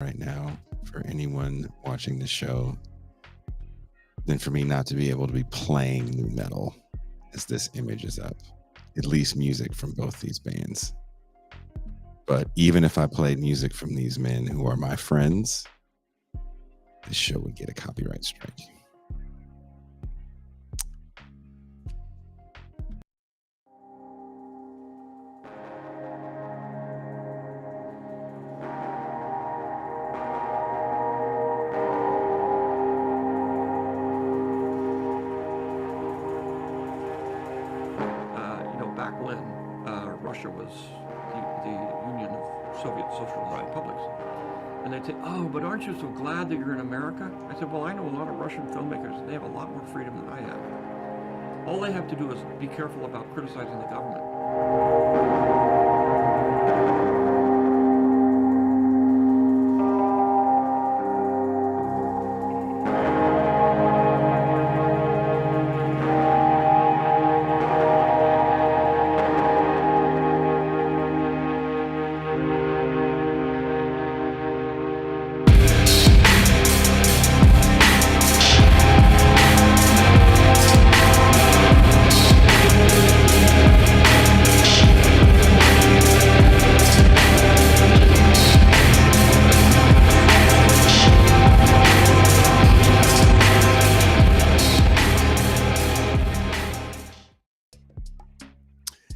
right now for anyone watching the show than for me not to be able to be playing new metal as this image is up. At least music from both these bands. But even if I played music from these men who are my friends, this show would get a copyright strike. Back when Russia was the Union of Soviet Socialist Republics. And they'd say, oh, but aren't you so glad that you're in America? I said, well, I know a lot of Russian filmmakers. They have a lot more freedom than I have. All they have to do is be careful about criticizing the government.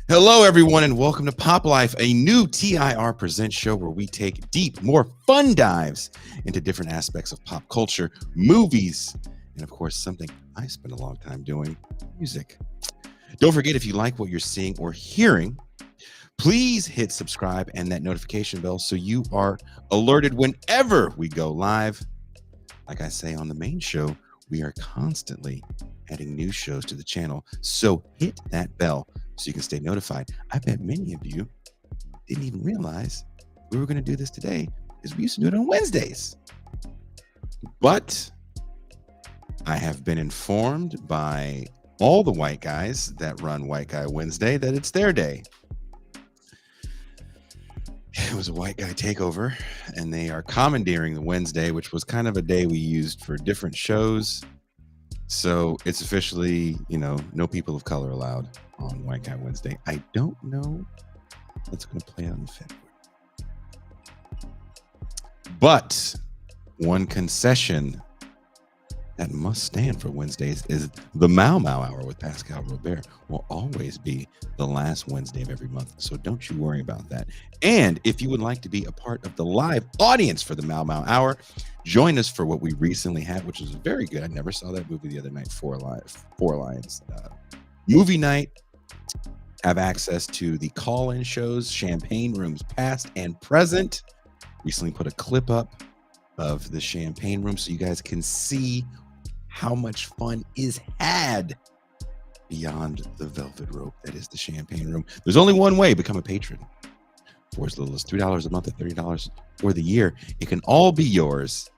Hello, everyone, and welcome to PopLife, a new TIR Presents show where we take deep, more fun dives into different aspects of pop culture, movies, and of course, something I spent a long time doing, music. Don't forget, if you like what you're seeing or hearing, please hit subscribe and that notification bell so you are alerted whenever we go live. Like I say on the main show, we are constantly adding new shows to the channel, so hit that bell so you can stay notified. I bet many of you didn't even realize we were going to do this today because we used to do it on Wednesdays. But I have been informed by all the white guys that run White Guy Wednesday that it's their day. It was a white guy takeover, and they are commandeering the Wednesday, which was kind of a day we used for different shows. So it's officially, no people of color allowed on White Guy Wednesday. I don't know what's going to play out in February. But one concession that must stand for Wednesdays is the n.a.m.e. Hour with Pascual Romero will always be the last Wednesday of every month. So don't you worry about that. And if you would like to be a part of the live audience for the n.a.m.e. Hour, join us for what we recently had, which was very good. I never saw that movie the other night, Four Lions. Movie night. Have access to the call-in shows, champagne rooms past and present. Recently put a clip up of the champagne room so you guys can see how much fun is had beyond the velvet rope that is the champagne room. There's only one way: become a patron for as little as $3 a month or $30 for the year. It can all be yours.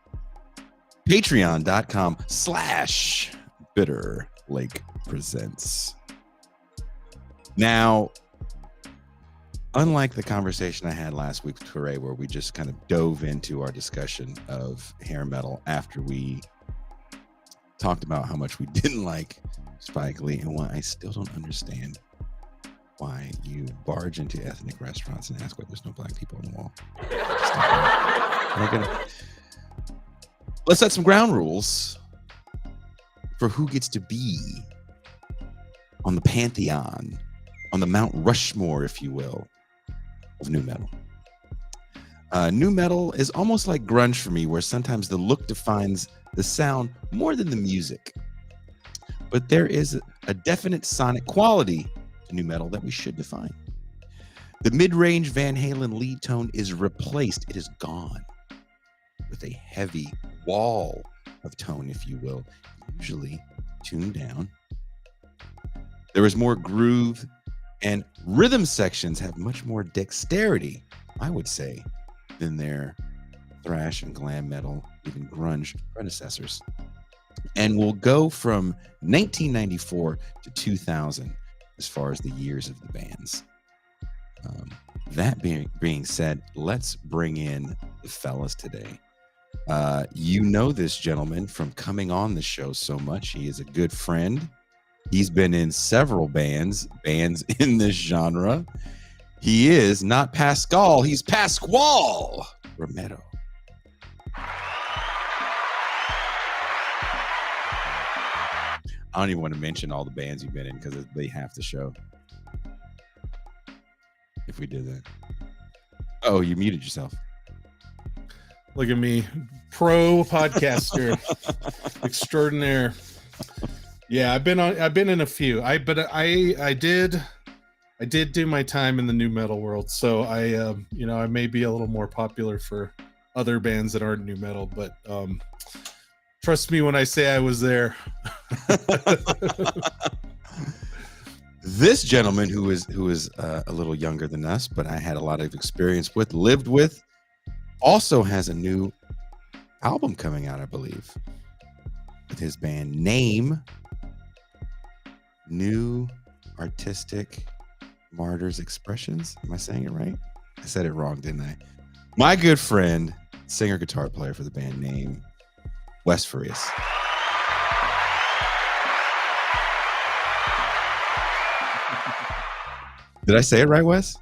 Patreon.com/Bitter Lake Presents. Now, unlike the conversation I had last week with Ture, where we just kind of dove into our discussion of hair metal after we talked about how much we didn't like Spike Lee and why I still don't understand why you barge into ethnic restaurants and ask why there's no black people on the wall. Let's set some ground rules for who gets to be on the pantheon, on the Mount Rushmore, if you will, of new metal. New metal is almost like grunge for me, where sometimes the look defines the sound more than the music. But there is a definite sonic quality to new metal that we should define. The mid-range Van Halen lead tone is replaced. It is gone with a heavy wall of tone, if you will, usually tuned down. There is more groove, and rhythm sections have much more dexterity, I would say, than their thrash and glam metal, even grunge predecessors. And we'll go from 1994 to 2000 as far as the years of the bands. that being said, let's bring in the fellas today. You know this gentleman from coming on the show so much. He is a good friend. He's been in several bands in this genre. He is not Pascal, he's Pascual Romero. I don't even want to mention all the bands you've been in because they have to show. If we did that. Oh, you muted yourself. Look at me, pro podcaster extraordinaire. Yeah, I've been in a few. I did do my time in the new metal world, so I may be a little more popular for other bands that aren't new metal, but trust me when I say I was there. This gentleman who is a little younger than us, but I had a lot of experience with, lived with, also has a new album coming out, I believe, with his band n.a.m.e. New Artistic Martyrs Expressions. Am I saying it right? I said it wrong, didn't I? My good friend, singer guitar player for the band n.a.m.e., Wes Fareas. Did I say it right, Wes?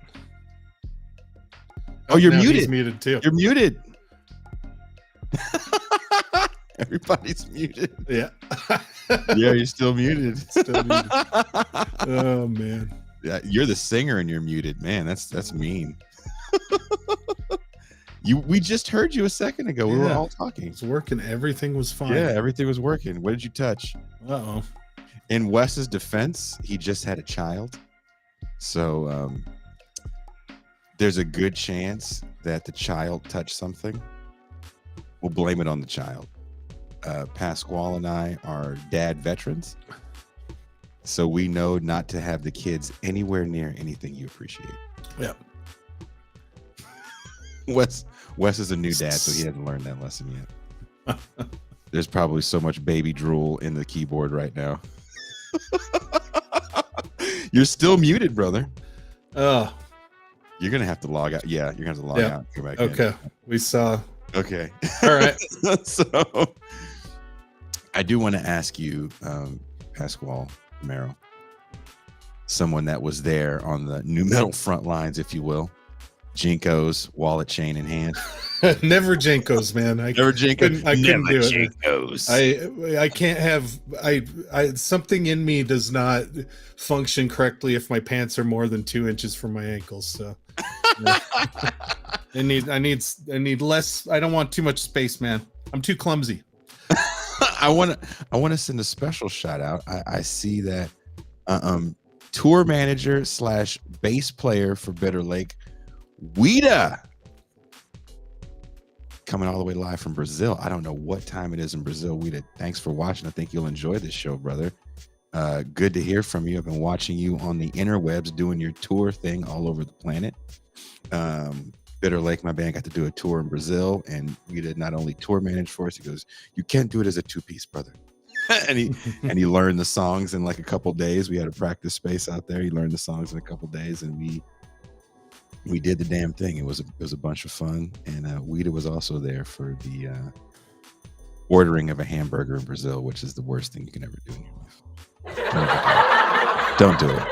Oh, you're muted. He's muted too. You're muted. Everybody's muted. Yeah. Yeah, you're still muted. Still muted. Oh man. Yeah, you're the singer and you're muted. Man, that's mean. We just heard you a second ago. We were all talking. It's working. Everything was fine. Yeah, everything was working. What did you touch? Uh-oh. In Wes's defense, he just had a child. So there's a good chance that the child touched something. We'll blame it on the child. Pascual and I are dad veterans, so we know not to have the kids anywhere near anything you appreciate. Yeah. Wes is a new dad, so he hasn't learned that lesson yet. There's probably so much baby drool in the keyboard right now. You're still muted, brother. Oh. You're gonna have to log out. Yeah, you're gonna have to log out. Go back okay. in. We saw. Okay. All right. So I do want to ask you, Pascual Romero, someone that was there on the new metal front lines, if you will. Jinkos, wallet chain in hand. Never Jinkos, man. Never Jinkos. I couldn't do Jinkos. it. I can't have. I something in me does not function correctly if my pants are more than 2 inches from my ankles. So yeah. I need less. I don't want too much space, man. I'm too clumsy. I want to send a special shout out. I see that tour manager / bass player for Bitter Lake, Wida, coming all the way live from Brazil. I don't know what time it is in Brazil. Wida, thanks for watching. I think you'll enjoy this show, brother. Good to hear from you. I've been watching you on the interwebs doing your tour thing all over the planet. Bitter Lake, my band, got to do a tour in Brazil, and we did not only tour manage for us. He goes, "You can't do it as a two-piece, brother." and he learned the songs in like a couple days. We had a practice space out there. He learned the songs in a couple days, and we did the damn thing. It was a bunch of fun, and Wida was also there for the ordering of a hamburger in Brazil, which is the worst thing you can ever do in your life. Don't do it.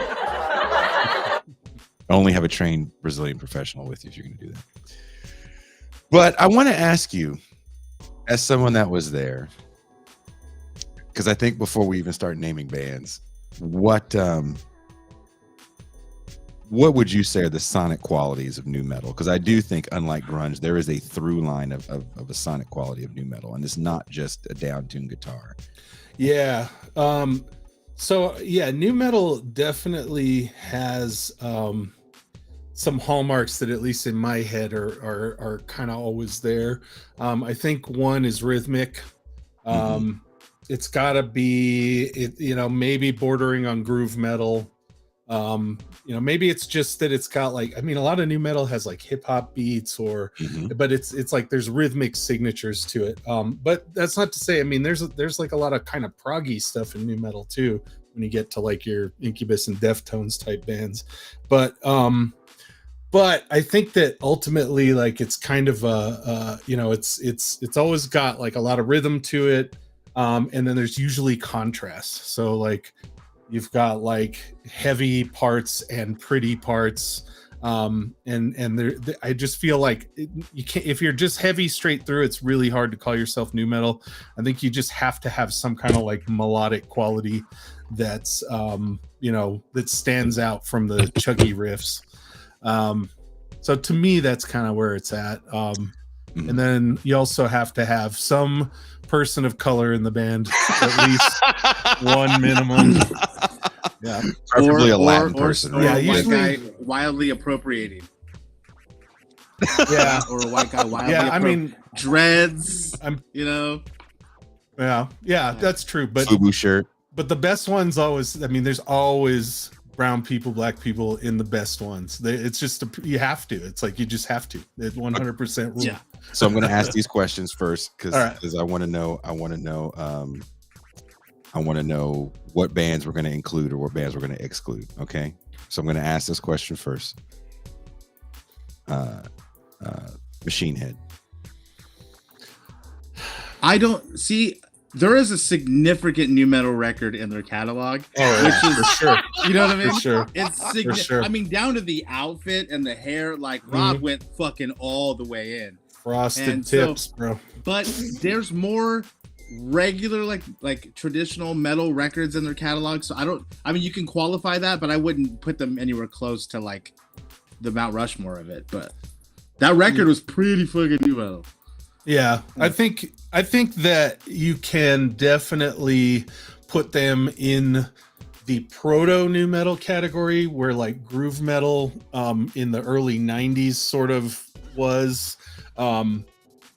Only have a trained Brazilian professional with you if you're going to do that. But I want to ask you, as someone that was there, because I think before we even start naming bands, what would you say are the sonic qualities of nu metal? Because I do think, unlike grunge, there is a through line of a sonic quality of nu metal, and it's not just a down-tuned guitar. Yeah. So yeah, nu metal definitely has some hallmarks that, at least in my head, are kind of always there. I think one is rhythmic. It's got to be, maybe bordering on groove metal. Maybe it's just that it's got like, I mean, a lot of nu metal has like hip hop beats but it's like there's rhythmic signatures to it. But that's not to say, I mean, there's like a lot of kind of proggy stuff in nu metal too, when you get to like your Incubus and Deftones type bands. But but I think that ultimately, like, it's kind of it's always got like a lot of rhythm to it, and then there's usually contrast. So like you've got like heavy parts and pretty parts, I just feel like you can't, if you're just heavy straight through, it's really hard to call yourself nu metal. I think you just have to have some kind of like melodic quality that's that stands out from the chuggy riffs. So to me, that's kind of where it's at. And then you also have to have some person of color in the band, at least one minimum. Yeah, preferably a Latin person. Or Yeah, a white usually- guy wildly appropriating. Yeah, Or a white guy wildly yeah. I mean, dreads. I'm- Yeah. that's true. But FUBU shirt. the best ones always. I mean, there's always brown people, black people in the best ones. It's just you have to. It's like you just have to. It's 100% rule. Yeah. So I'm going to ask these questions first because All right. I want to know. I want to know what bands we're going to include or what bands we're going to exclude. Okay. So I'm going to ask this question first. Machine Head. I don't see. There is a significant new metal record in their catalog, Oh, which yeah, is for sure. you know what I mean. For sure. It's For significant. sure. I mean, down to the outfit and the hair. Like Rob went fucking all the way in. Frosted And so- tips, bro. But there's more regular like traditional metal records in their catalog. So I mean, you can qualify that, but I wouldn't put them anywhere close to like the Mount Rushmore of it. But that record was pretty fucking new metal. Yeah, I think that you can definitely put them in the proto new metal category, where like groove metal in the early 90s sort of was,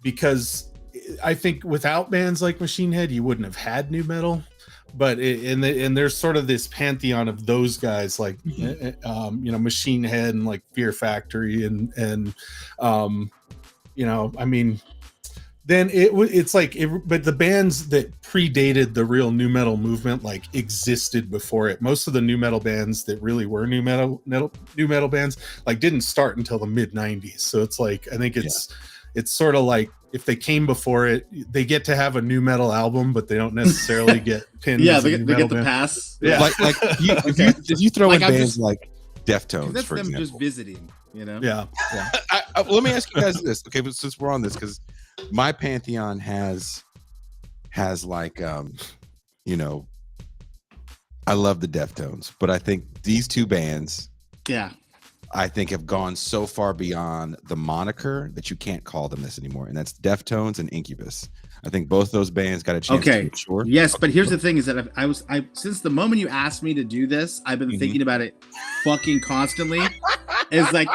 because I think without bands like Machine Head, you wouldn't have had new metal. But and there's sort of this pantheon of those guys, like Machine Head and like Fear Factory and I mean, then it's like but the bands that predated the real new metal movement like existed before it. Most of the new metal bands that really were new metal bands like didn't start until the mid 90s. So it's like I think it's sort of like if they came before it, they get to have a new metal album, but they don't necessarily get pinned. Yeah, as a they nu get metal the band. pass. Yeah. Like if you throw Like, in I'm bands just- like Deftones, That's for them example. just visiting, you know. Yeah. Let me ask you guys this, okay? But since we're on this, because my pantheon has like I love the Deftones, but I think these two bands Yeah. I think have gone so far beyond the moniker that you can't call them this anymore, and that's Deftones and Incubus. I think both those bands got a chance to mature. Yes, but here's the thing: is that I since the moment you asked me to do this, I've been thinking about it, fucking constantly. It's like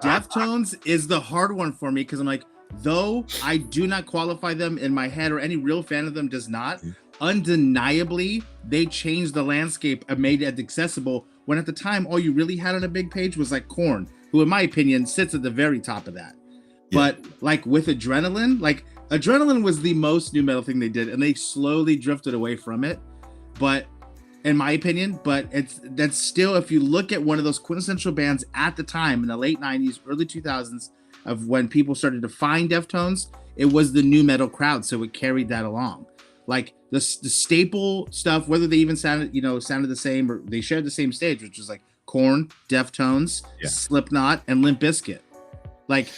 Deftones is the hard one for me because I'm like, though I do not qualify them in my head, or any real fan of them does not. Undeniably, they changed the landscape and made it accessible. When at the time, all you really had on a big page was like Korn, who, in my opinion, sits at the very top of that. Yeah. But like with Adrenaline, like Adrenaline was the most new metal thing they did, and they slowly drifted away from it. But in my opinion, that's still, if you look at one of those quintessential bands at the time in the late 90s, early 2000s, of when people started to find Deftones, it was the new metal crowd, so it carried that along. Like the staple stuff, whether they even sounded the same or they shared the same stage, which was like Korn, Deftones, Slipknot, and Limp Bizkit. Like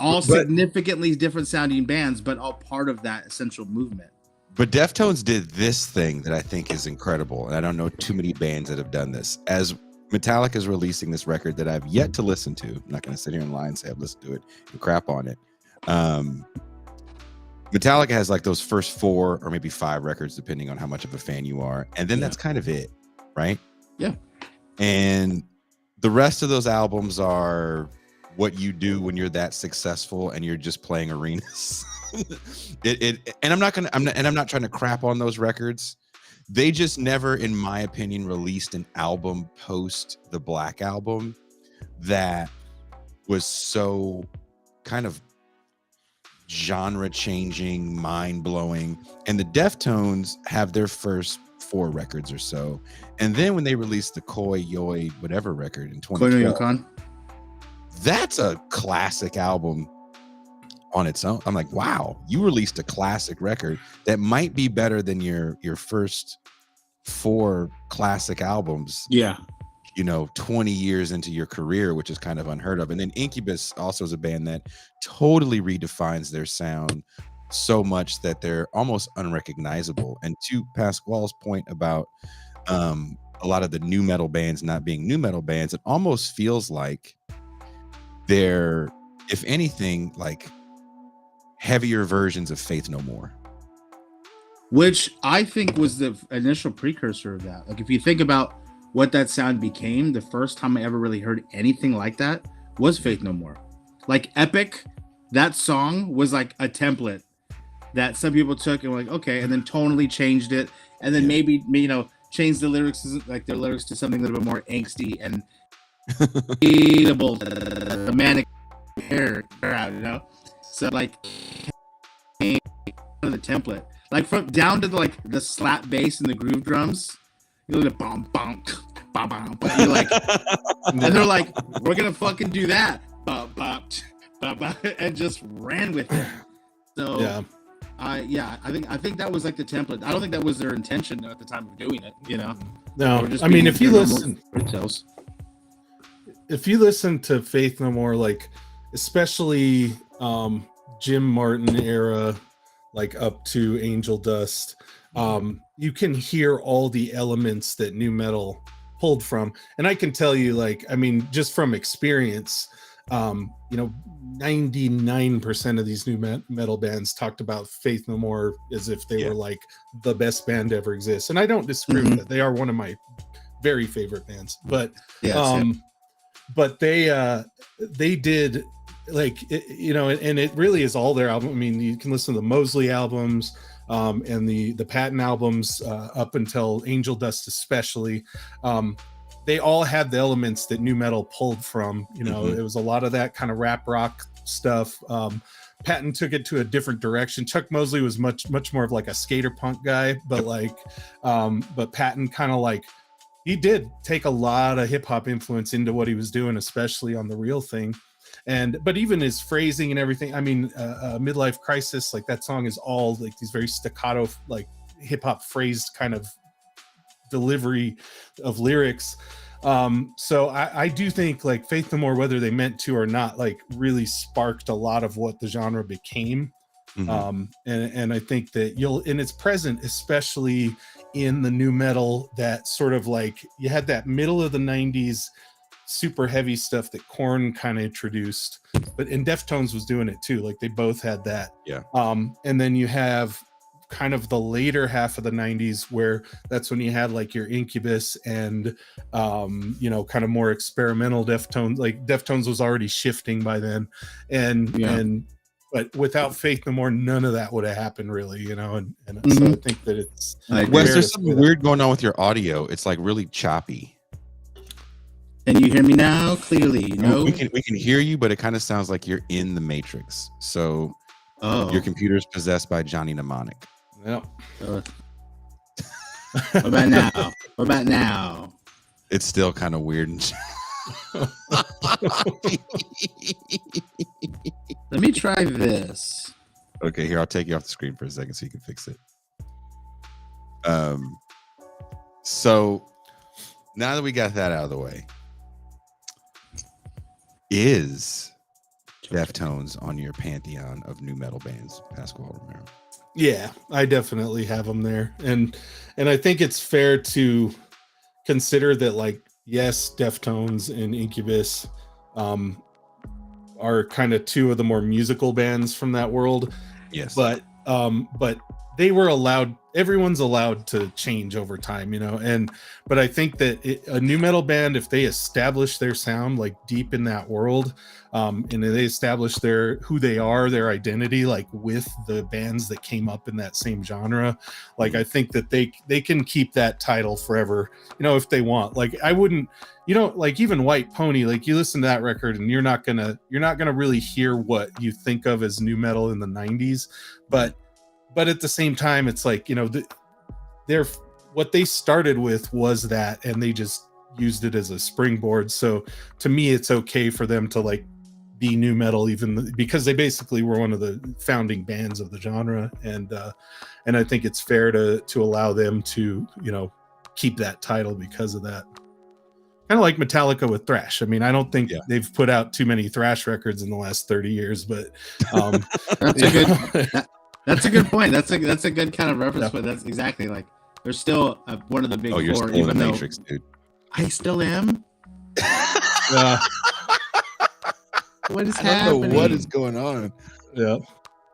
all significantly different sounding bands, but all part of that essential movement. But Deftones did this thing that I think is incredible, and I don't know too many bands that have done this. As Metallica is releasing this record that I've yet to listen to, I'm not going to sit here and lie and say I've listened to it and crap on it. Metallica has like those first 4 or maybe 5 records, depending on how much of a fan you are, and then that's kind of it, right? Yeah. And the rest of those albums are what you do when you're that successful and you're just playing arenas. And I'm not trying to crap on those records. They just never, in my opinion, released an album post the Black Album that was so kind of genre changing, mind blowing. And the Deftones have their first 4 records or so, and then when they released the Koi Yoi whatever record in 2012, that's a classic album on its own. I'm like, wow, you released a classic record that might be better than your first 4 classic albums, Yeah. 20 years into your career, which is kind of unheard of. And then Incubus also is a band that totally redefines their sound so much that they're almost unrecognizable. And to Pasquale's point about a lot of the new metal bands not being new metal bands, it almost feels like they're, if anything, like heavier versions of Faith No More. Which I think was the initial precursor of that. Like, if you think about what that sound became, the first time I ever really heard anything like that was Faith No More. Like, Epic, that song was like a template that some people took and were like, okay, and then tonally changed it, and then maybe changed the lyrics, like their lyrics, to something a little bit more angsty and readable, the manic hair crowd, So like the template, like from down to the slap bass and the groove drums, you look at bom bom bom bom, but you're like, and they're like, we're gonna fucking do that, bop bop bop bop, and just ran with it. So Yeah. I think that was like the template. I don't think that was their intention at the time of doing it. No, just I mean, being if you their listen, themselves. if you listen to Faith No More, like especially Jim Martin era, like up to Angel Dust, you can hear all the elements that new metal pulled from. And I can tell you, like, I mean, just from experience, 99% of these new metal bands talked about Faith No More as if they were like the best band ever exists. And I don't disagree with that. They are one of my very favorite bands, but but they did, like, and it really is all their album. I mean, you can listen to the Mosley albums and the Patton albums up until Angel Dust especially. They all had the elements that new metal pulled from. It was a lot of that kind of rap rock stuff. Patton took it to a different direction. Chuck Mosley was much more of like a skater punk guy, but but Patton kind of like, he did take a lot of hip hop influence into what he was doing, especially on The Real Thing. But even his phrasing and everything, I mean, Midlife Crisis, like that song is all like these very staccato, like hip hop phrased kind of delivery of lyrics. So I do think like Faith No More, whether they meant to or not, like really sparked a lot of what the genre became. And I think that and it's present, especially in the new metal, that sort of like, you had that middle of the 90s super heavy stuff that Korn kind of introduced, and Deftones was doing it too. Like they both had that. And then you have kind of the later half of the 90s, where that's when you had like your Incubus and kind of more experimental Deftones. Like Deftones was already shifting by then, but without Faith No More, none of that would have happened, really. So I think that it's Wes, there's something weird going on with your audio. It's like really choppy. Can you hear me now clearly? We can hear you, but it kind of sounds like you're in the Matrix. So your computer is possessed by Johnny Mnemonic. Yep. What about now? What about now? It's still kind of weird. Let me try this. Okay, here, I'll take you off the screen for a second so you can fix it. So now that we got that out of the way, is Deftones on your pantheon of new metal bands, Pascual Romero? Yeah, I definitely have them there. And I think it's fair to consider that, like, yes, Deftones and Incubus are kind of two of the more musical bands from that world. Yes. But they were allowed, everyone's allowed to change over time, but I think that a new metal band, if they establish their sound like deep in that world, and they establish who they are, their identity, like with the bands that came up in that same genre, like I think that they can keep that title forever, if they want. Like I wouldn't, like even White Pony, like you listen to that record and you're not gonna really hear what you think of as new metal in the 90s, but at the same time, it's like, they're what they started with was that, and they just used it as a springboard. So to me, it's okay for them to like be new metal, because they basically were one of the founding bands of the genre, and I think it's fair to allow them to, you know, keep that title because of that. Kind of like Metallica with thrash. I mean, I don't think they've put out too many thrash records in the last 30 years, but that's a good that's a good point. That's a good kind of reference, but that's exactly like they're still one of the big you're four, still in even the though Matrix, dude. I still am. What is I happening? don't know what is going on. Yeah,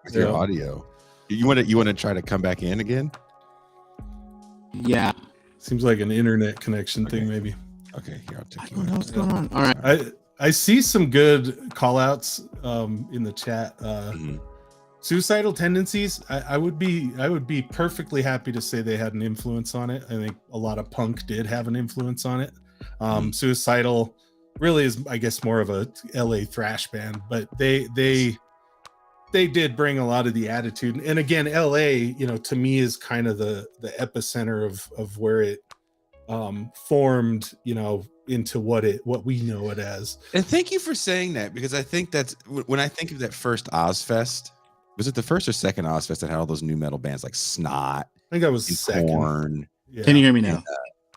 with your audio. You want to try to come back in again? Yeah. Seems like an internet connection thing, maybe. Okay, here I'll take I don't know what's going on. All right. I see some good call outs in the chat. Suicidal tendencies. I would be perfectly happy to say they had an influence on it. I think a lot of punk did have an influence on it. Suicidal really is, I guess, more of a LA thrash band, but they did bring a lot of the attitude. And again, LA, you know, to me is kind of the epicenter of where it formed, you know, into what we know it as. And thank you for saying that, because I think that's when I think of that first Ozfest. Was it the first or second Ozfest that had all those new metal bands like Snot? I think that was second. Korn. Yeah. Can you hear me now?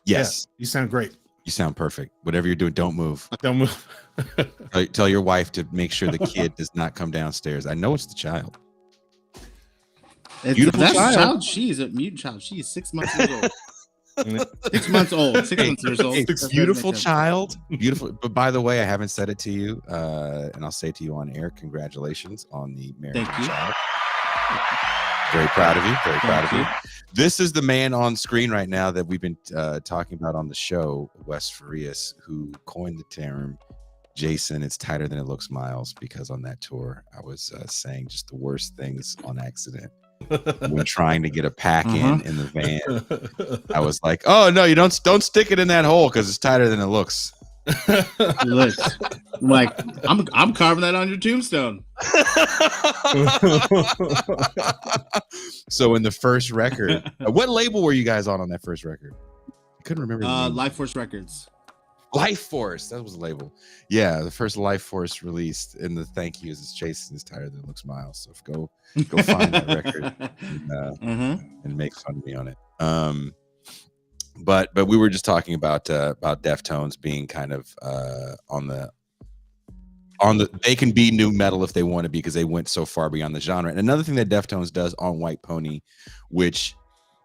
Yes. Yeah, you sound great. You sound perfect. Whatever you're doing, don't move. Don't move. Tell your wife to make sure the kid does not come downstairs. I know it's the child. It's the best child. She's a mutant child. She's 6 months old. 6 months old. 6 months years old. Beautiful child. Beautiful. But by the way, I haven't said it to you, and I'll say it to you on air. Congratulations on the marriage of the child. Very proud of you. Very proud of you. This is the man on screen right now that we've been talking about on the show, Wes Fareas, who coined the term "Jason, it's tighter than it looks, Myles," because on that tour, I was saying just the worst things on accident. When trying to get a pack in the van, I was like, "Oh no, you don't stick it in that hole because it's tighter than it looks." Look, like I'm carving that on your tombstone. So in the first record, what label were you guys on that first record? I couldn't remember. Life Force Records. Life Force, that was the label. Yeah, the first Life Force released, and the thank yous is Jason is tighter than it looks, Myles. So go find that record and make fun of me on it. But we were just talking about Deftones being kind of on the they can be new metal if they want to be, because they went so far beyond the genre. And another thing that Deftones does on White Pony, which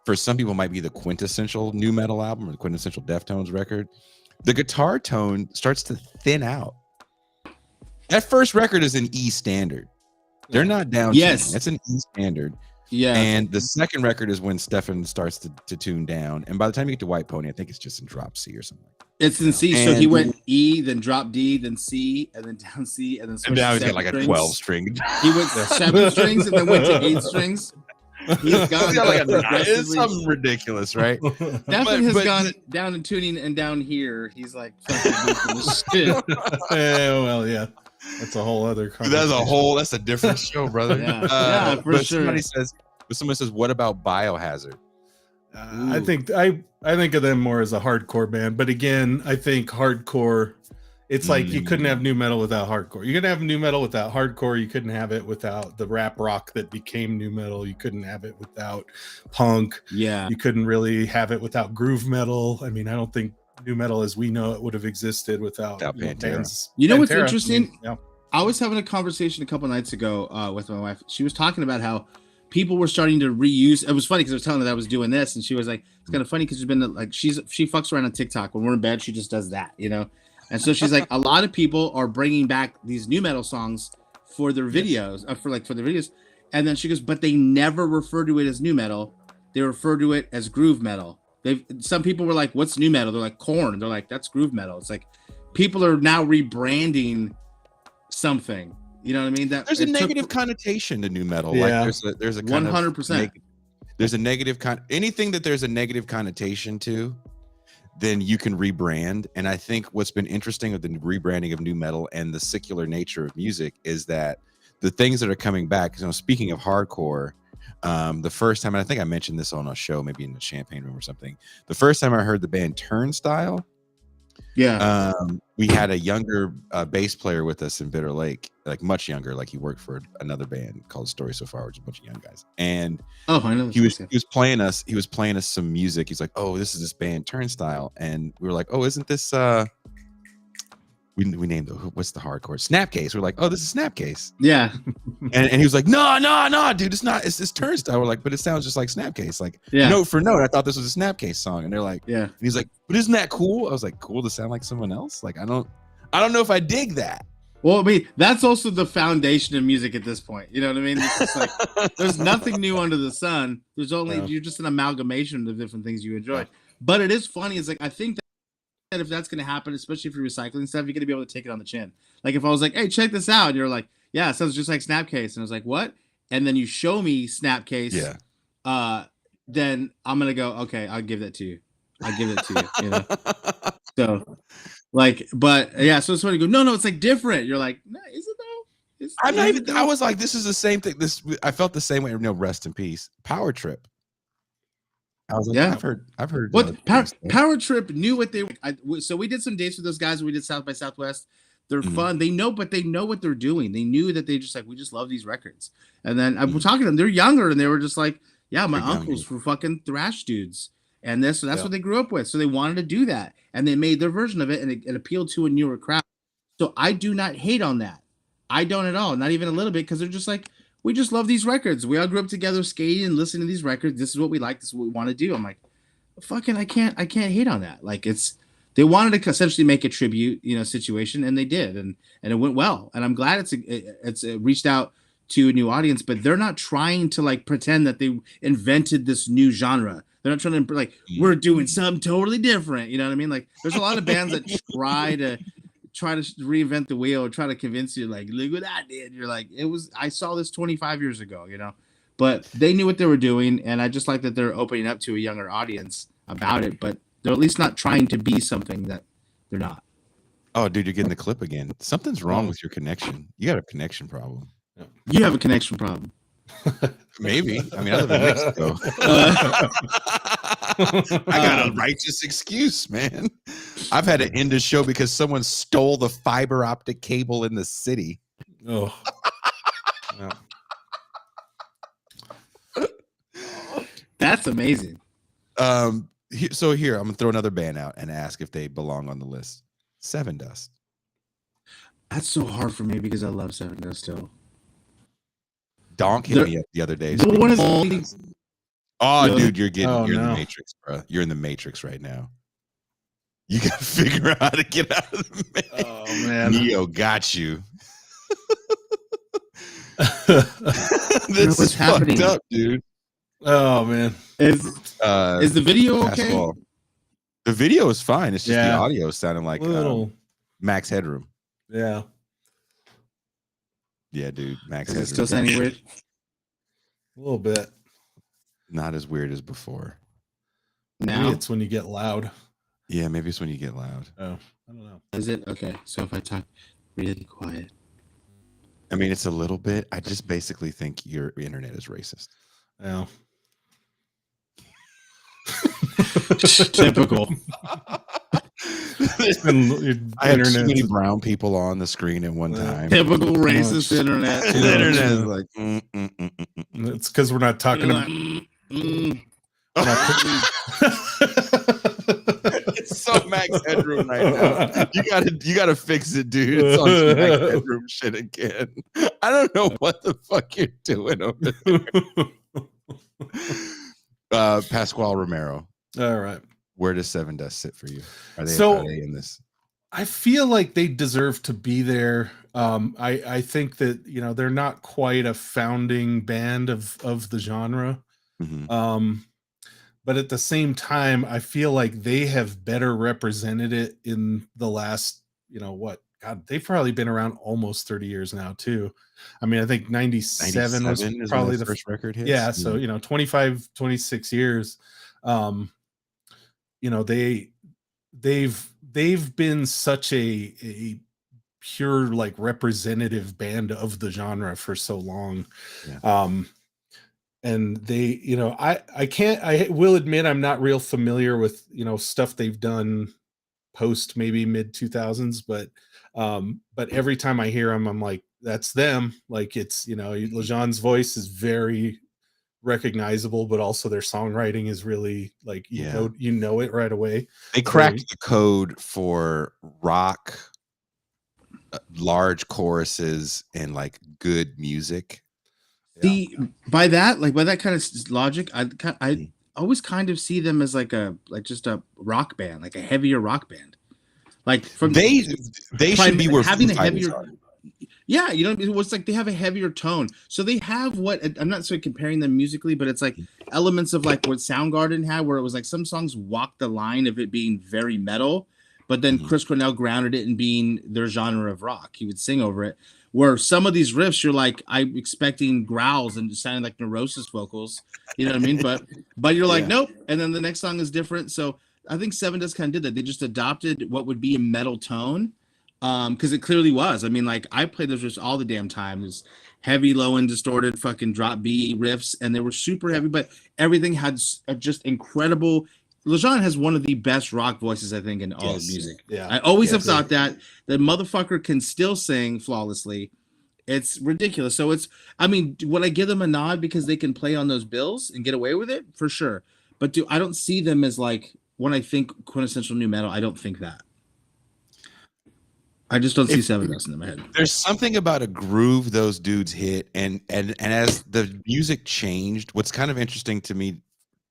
for some people might be the quintessential new metal album or the quintessential Deftones record, the guitar tone starts to thin out. That first record is an E standard. They're not down. Yes, that's an E standard. Yeah. And the second record is when Stefan starts to tune down. And by the time you get to White Pony, I think it's just in drop C or something. It's in C. So he went E, then drop D, then C, and then down C, and then switched now he's got like a 12 string. He went 7 strings and then went to 8 strings. He's gone like it's something ridiculous, right? Stefan has gone down in tuning, and down here he's like fucking this shit. Well, yeah. That's a whole other conversation. That's a different show, brother. Yeah, for sure. Somebody says, what about Biohazard? I think of them more as a hardcore band, but again, I think hardcore, it's like you couldn't have new metal without hardcore. You couldn't have new metal without hardcore. You couldn't have it without the rap rock that became new metal. You couldn't have it without punk. Yeah. You couldn't really have it without groove metal. I mean, I don't think new metal as we know it would have existed without Pantera. You know what's interesting? I was having a conversation a couple nights ago with my wife. She was talking about how people were starting to reuse. It was funny because I was telling her that I was doing this, and she was like, "It's kind of funny because she's been like she fucks around on TikTok. When we're in bed, she just does that, you know." And so she's like, a lot of people are bringing back these new metal songs for their videos, for their videos. And then she goes, but they never refer to it as new metal. They refer to it as groove metal. Some people were like, what's new metal? They're like, Korn. They're like, that's groove metal. It's like people are now rebranding something. You know what I mean? That there's a negative connotation to new metal. Yeah. Like there's a 100%. There's a negative anything that there's a negative connotation to, then you can rebrand. And I think what's been interesting with the rebranding of new metal and the secular nature of music is that the things that are coming back, you know, speaking of hardcore, the first time, and I think I mentioned this on a show, maybe in the Champagne Room or something, the first time I heard the band Turnstile, Yeah. We had a younger bass player with us in Bitter Lake, like much younger. Like he worked for another band called Story So Far, which is a bunch of young guys. And I know. he was playing us some music. He's like, oh, this is this band Turnstile, and we were like, oh, isn't this we named what's the hardcore Snapcase? We're like, oh, this is Snapcase. Yeah. And he was like, no, dude, it's not. It's this Turnstile. We're like, but it sounds just like Snapcase. Like note for note, I thought this was a Snapcase song. And they're like, yeah. And he's like, but isn't that cool? I was like, cool to sound like someone else. Like I don't know if I dig that. Well, I mean, that's also the foundation of music at this point. You know what I mean? It's just like there's nothing new under the sun. There's only you're just an amalgamation of different things you enjoy. But it is funny. It's like I think that if that's going to happen, especially if you're recycling stuff, you're going to be able to take it on the chin. Like if I was like, hey, check this out, and you're like, yeah, it sounds just like Snapcase, and I was like, what? And then you show me Snapcase, then I'm gonna go, okay, I'll give that to you. I'll give it to you. You know? So, like, but yeah, so it's funny. You go, no, it's like different. You're like, no, is it though? I'm not even. I was like, this is the same thing. I felt the same way. No, rest in peace. Power Trip. I was like, yeah, I've heard. What Power Trip knew what they. So we did some dates with those guys. We did South by Southwest. They're fun. They know, but they know what they're doing. They knew that they just like we just love these records. And then I'm talking to them. They're younger, and they were just like, yeah, my uncles were fucking thrash dudes, and that's what they grew up with. So they wanted to do that, and they made their version of it, and it appealed to a newer crowd. So I do not hate on that. I don't at all, not even a little bit, because they're just like, we just love these records. We all grew up together skating and listening to these records. This is what we like. This is what we want to do. I'm like, fucking, I can't hate on that. Like they wanted to essentially make a tribute, situation, and they did, and it went well. And I'm glad it's reached out to a new audience, but they're not trying to like pretend that they invented this new genre. They're not trying to like we're doing something totally different. You know what I mean? Like there's a lot of bands that try to reinvent the wheel or try to convince you like, look what I did. You're like, I saw this 25 years ago, but they knew what they were doing. And I just like that they're opening up to a younger audience about it, but they're at least not trying to be something that they're not. Oh, dude, you're getting the clip again. Something's wrong with your connection. You got a connection problem. You have a connection problem. Maybe. I mean, I live in Mexico. I got a righteous excuse, man. I've had to end a show because someone stole the fiber optic cable in the city. Oh. That's amazing. So here, I'm gonna throw another band out and ask if they belong on the list. Sevendust. That's so hard for me because I love Sevendust still. Donk hit me up the other day. Oh, dude, you're in the Matrix, bro. You're in the Matrix right now. You gotta figure out how to get out of the Matrix. Oh man, Neo got you. This is fucked up, dude. Oh man, is the video okay? The video is fine. It's just the audio sounding like Max Headroom. Yeah. Yeah, dude. Max Is Headroom. It still sounding weird? A little bit. Not as weird as before. Now maybe it's when you get loud. Yeah, maybe it's when you get loud. Oh, I don't know. Is it? Okay. So if I talk really quiet. I mean, it's a little bit. I just basically think your internet is racist. Yeah. Typical. I have too many brown people on the screen at one time. Typical racist internet. The internet is like, It's because we're not talking about. It's so Max Headroom right now. You gotta fix it, dude. It's on some Max Headroom shit again. I don't know what the fuck you're doing over there. Pascual Romero. All right. Where does Sevendust sit for you? Are they in this? I feel like they deserve to be there. I think that they're not quite a founding band of the genre. Mm-hmm. But at the same time, I feel like they have better represented it in the last, God, they've probably been around almost 30 years now too. I mean, I think 97 was probably the first record hit. Yeah. So, 25, 26 years. They've been such a pure like representative band of the genre for so long. Yeah. And they, I will admit I'm not real familiar with, stuff they've done post maybe mid 2000s, but every time I hear them, I'm like, that's them. Like it's, Lejean's voice is very recognizable, but also their songwriting is really like, you know it right away. They cracked the code for rock, large choruses, and like good music. See, by that kind of logic, I always kind of see them as just a rock band, like a heavier rock band. Like they should be where having Foo a Fighters heavier are. Yeah, it's like they have a heavier tone. So they have what I'm not so comparing them musically, but it's like elements of like what Soundgarden had, where it was like some songs walk the line of it being very metal, but then Chris Cornell grounded it in being their genre of rock. He would sing over it. Where some of these riffs, you're like, I'm expecting growls and sounding like Neurosis vocals. You know what I mean? But you're like, nope. And then the next song is different. So I think Sevendust kind of did that. They just adopted what would be a metal tone. Because it clearly was. I mean, like I played those riffs all the damn time. There's heavy, low, and distorted fucking drop B riffs, and they were super heavy, but everything had just incredible. Lejean has one of the best rock voices, I think, in all of music. Yeah. I always have thought that the motherfucker can still sing flawlessly. It's ridiculous. So would I give them a nod because they can play on those bills and get away with it? For sure. But I don't see them as like, when I think quintessential new metal, I don't think that. I just don't see Sevendust in my head. There's something about a groove those dudes hit, and as the music changed, what's kind of interesting to me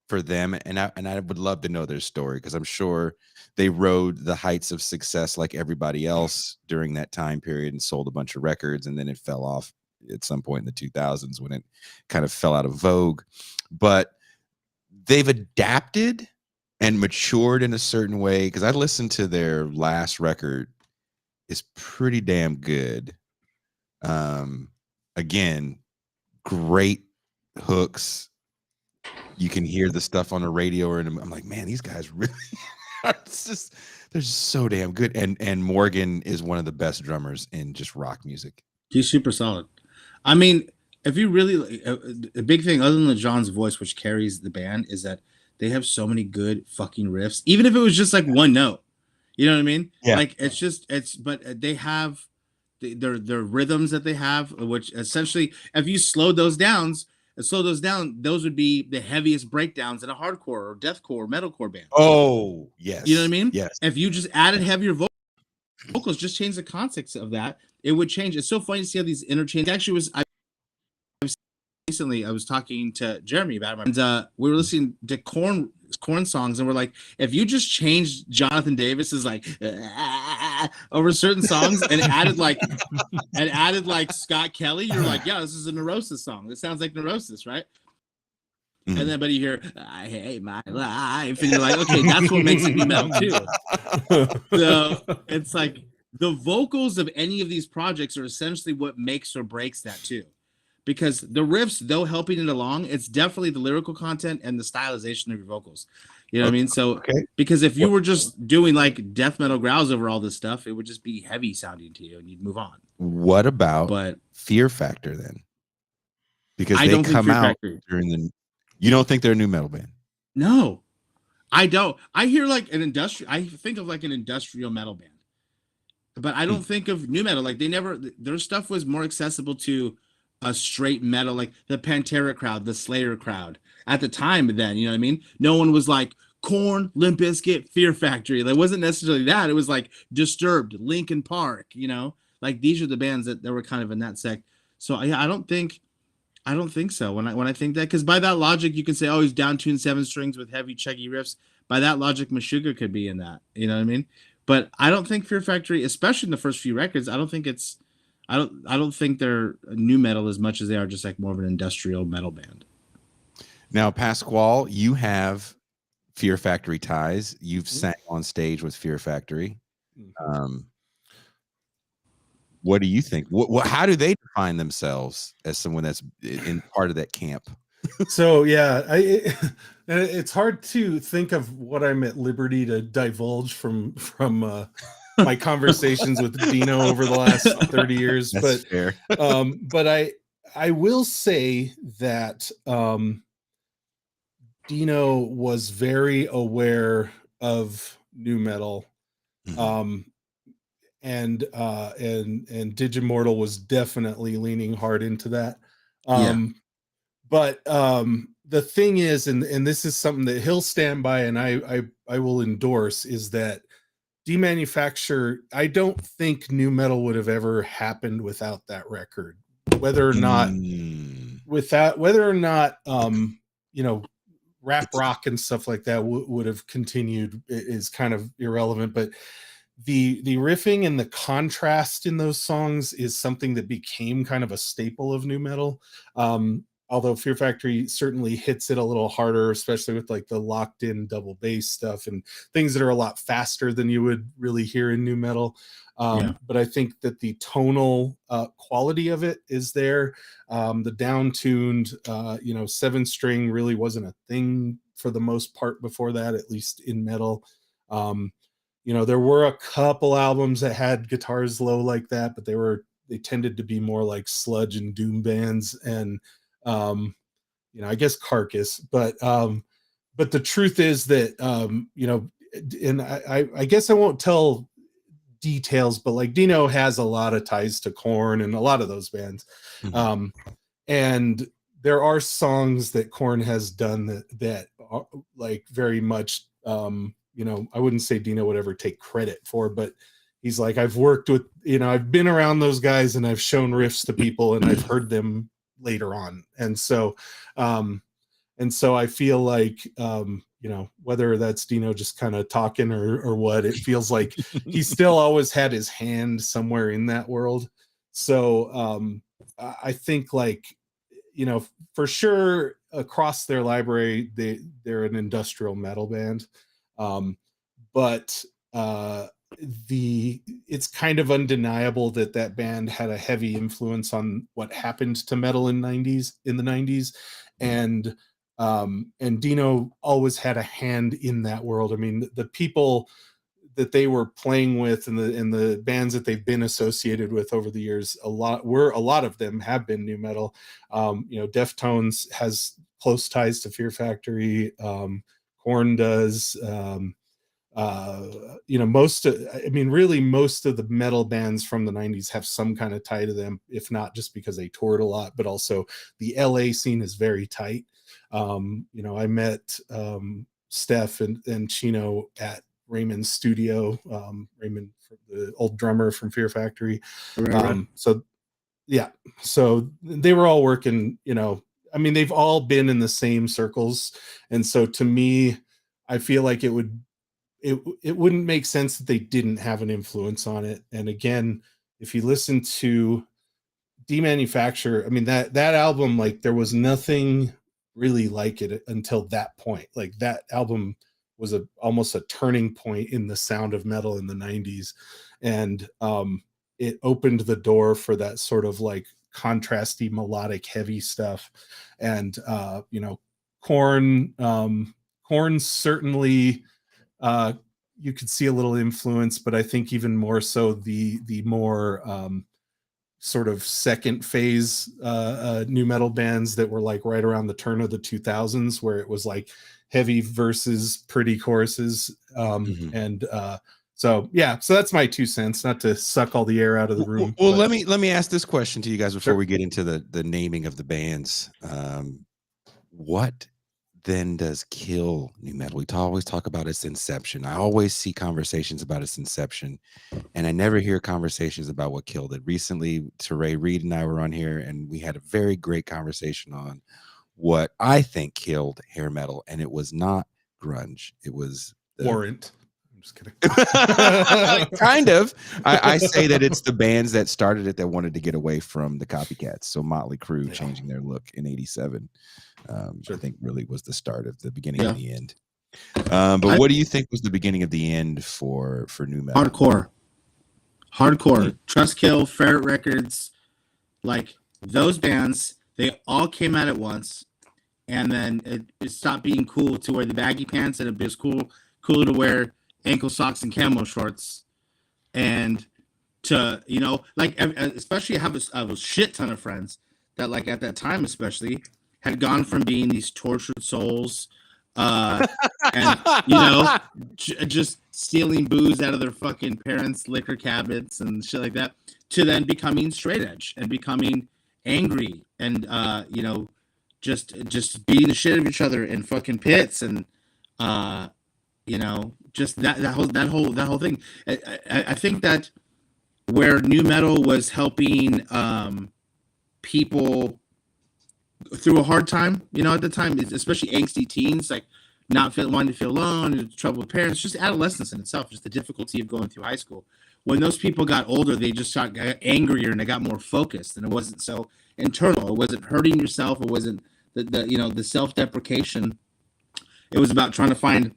for them, and I would love to know their story, because I'm sure they rode the heights of success like everybody else during that time period and sold a bunch of records, and then it fell off at some point in the 2000s when it kind of fell out of vogue. But they've adapted and matured in a certain way, because I listened to their last record. Is pretty damn good. Again, great hooks. You can hear the stuff on the radio, and I'm like, man, these guys really they're just so damn good. And Morgan is one of the best drummers in just rock music. He's super solid. I mean, if you really a big thing other than John's voice, which carries the band, is that they have so many good fucking riffs, even if it was just like one note. You know what I mean? Yeah. Like but they have their rhythms that they have, which essentially, if you slow those down, those would be the heaviest breakdowns in a hardcore or deathcore or metalcore band. Oh, yes. You know what I mean? Yes. If you just added heavier vocals, just change the context of that, it would change. It's so funny to see how these interchange. Actually, recently I was talking to Jeremy about it, and we were listening to Korn songs, and we're like, if you just changed Jonathan Davis's like over certain songs and added like Scott Kelly, you're like, yeah, this is a Neurosis song. This sounds like Neurosis, right? And then but you hear I hate my life, and you're like, okay, that's what makes it be metal too. So it's like the vocals of any of these projects are essentially what makes or breaks that too. Because the riffs, though helping it along, it's definitely the lyrical content and the stylization of your vocals. You know what I mean? So, because if you were just doing like death metal growls over all this stuff, it would just be heavy sounding to you, and you'd move on. What about Fear Factor then? Because they come out during the. You don't think they're a new metal band? No, I don't. I hear like an industrial. I think of like an industrial metal band, but I don't think of new metal. Like their stuff was more accessible to a straight metal, like the Pantera crowd, the Slayer crowd at the time. Then, you know what I mean? No one was like Korn, Limp Bizkit, Fear Factory. It wasn't necessarily that. It was like Disturbed, Linkin Park. You know, like these are the bands that were kind of in that sect. So I don't think so. When I think that, because by that logic, you can say, oh, he's down-tuned 7 strings with heavy chuggy riffs. By that logic, Meshuggah could be in that. You know what I mean? But I don't think Fear Factory, especially in the first few records, I don't think they're new metal as much as they are just like more of an industrial metal band. Now, Pascual, you have Fear Factory ties. You've sang on stage with Fear Factory. What do you think? How do they define themselves as someone that's in part of that camp? So yeah, it's hard to think of what I'm at liberty to divulge from my conversations with Dino over the last 30 years. That's fair. But I will say that Dino was very aware of new metal Mhm. And Digimortal was definitely leaning hard into that. Yeah. But the thing is, and this is something that he'll stand by, and I will endorse, is that demanufacture. I don't think new metal would have ever happened without that record. Whether or not Mm. whether or not you know, rap rock and stuff like that would have continued is kind of irrelevant. But the riffing and the contrast in those songs is something that became kind of a staple of new metal. Although Fear Factory certainly hits it a little harder, especially with like the locked in double bass stuff and things that are a lot faster than you would really hear in new metal. Yeah. But I think that the tonal quality of it is there. The down tuned, 7-string really wasn't a thing for the most part before that, at least in metal. There were a couple albums that had guitars low like that, but they tended to be more like sludge and doom bands, and I guess Carcass. But the truth is that and I guess I won't tell details, but like Dino has a lot of ties to Korn and a lot of those bands. Mhm. And there are songs that Korn has done that are like very much I wouldn't say Dino would ever take credit for, but he's like, I've worked with, I've been around those guys and I've shown riffs to people and I've heard them later on. And so I feel like whether that's Dino just kind of talking or what, it feels like he still always had his hand somewhere in that world. So I think, like, for sure across their library, they're an industrial metal band. But it's kind of undeniable that band had a heavy influence on what happened to metal in the 90s. And Dino always had a hand in that world. I mean, the people that they were playing with and the bands that they've been associated with over the years, a lot of them have been new metal. Deftones has close ties to Fear Factory. Korn does. Most of the metal bands from the 90s have some kind of tie to them, if not just because they toured a lot, but also the LA scene is very tight. I met Steph and Chino at Raymond's studio. Raymond, the old drummer from Fear Factory. Right. So they were all working, they've all been in the same circles. And so to me, I feel like it wouldn't make sense that they didn't have an influence on it. And again, if you listen to Demanufacture, that album, like, there was nothing really like it until that point. Like, that album was almost a turning point in the sound of metal in the 90s. And it opened the door for that sort of like contrasty, melodic, heavy stuff. And Korn certainly, you could see a little influence, but I think even more so the more sort of second phase new metal bands that were like right around the turn of the 2000s, where it was like heavy verses, pretty choruses. So that's my 2 cents, not to suck all the air out of the room. Well, let me ask this question to you guys before we get into the naming of the bands. What then does kill new metal? We always talk about its inception. I always see conversations about its inception, and I never hear conversations about what killed it. Recently, Teray Reed and I were on here, and we had a very great conversation on what I think killed hair metal, and it was not grunge. It was Warrant. I'm just kidding. Kind of. I say that it's the bands that started it that wanted to get away from the copycats. So Motley Crue changing their look in '87. I think really was the start of the beginning of the end. But what do you think was the beginning of the end for new metal? Hardcore. Trustkill, Ferret Records, like those bands, they all came out at once, and then it stopped being cool to wear the baggy pants, and it was cooler to wear ankle socks and camo shorts, and to especially I have a shit ton of friends that, like, at that time especially, had gone from being these tortured souls and you know, just stealing booze out of their fucking parents' liquor cabinets and shit like that, to then becoming straight edge and becoming angry and you know, just beating the shit out of each other in fucking pits and you know, just that whole thing. I think that where new metal was helping people through a hard time, you know, at the time, especially angsty teens, like not wanting to feel alone, trouble with parents, just adolescence in itself, just the difficulty of going through high school. When those people got older, they just got angrier and they got more focused, and it wasn't so internal. It wasn't hurting yourself. It wasn't the you know, the self-deprecation. It was about trying to find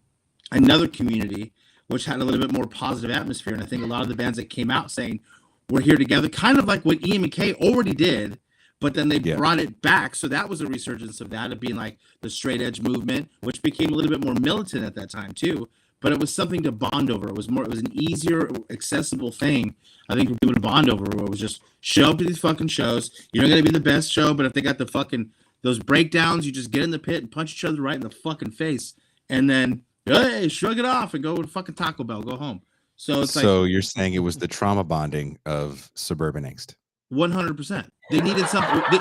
another community which had a little bit more positive atmosphere. And I think a lot of the bands that came out saying we're here together, kind of like what n.a.m.e already did, but then they brought it back. So that was a resurgence of that, of being like the straight edge movement, which became a little bit more militant at that time too. But it was something to bond over. It was an easier, accessible thing, I think, for people to bond over. Where it was just show up to these fucking shows. You're not gonna be the best show, but if they got the fucking those breakdowns, you just get in the pit and punch each other right in the fucking face, and then hey, shrug it off and go to fucking Taco Bell, go home. So it's like, so you're saying it was the trauma bonding of suburban angst. 100%. They needed something.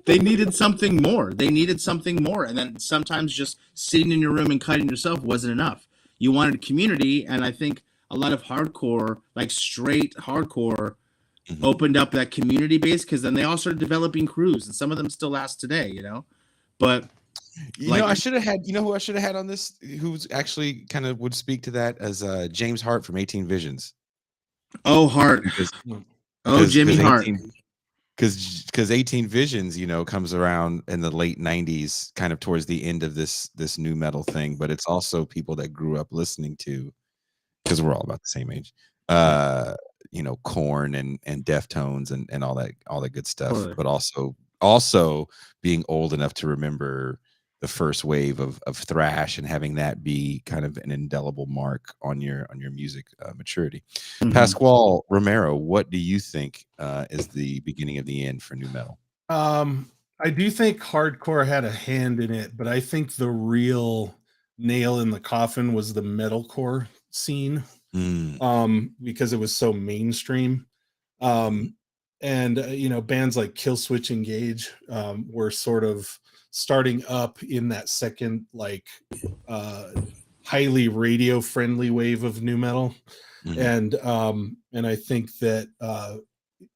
They needed something more. They needed something more. And then sometimes just sitting in your room and cutting yourself wasn't enough. You wanted a community, and I think a lot of hardcore, like straight hardcore, opened up that community base, because then they all started developing crews, and some of them still last today, you know. But you know, I should have had, you know who I should have had on this, who's actually kind of would speak to that, as James Hart from 18 Visions. Oh, Hart. Jimmy Hart. Because 18 Visions, you know, comes around in the late 90s, kind of towards the end of this new metal thing, but it's also people that grew up listening to, because we're all about the same age, you know, Korn and Deftones and all that good stuff, Totally. but also being old enough to remember the first wave of thrash and having that be kind of an indelible mark on your music maturity. Pascual Romero, what do you think is the beginning of the end for new metal? I do think hardcore had a hand in it, but I think the real nail in the coffin was the metalcore scene, because it was so mainstream. And you know, bands like Killswitch Engage were sort of starting up in that second, like highly radio friendly wave of new metal. And I think that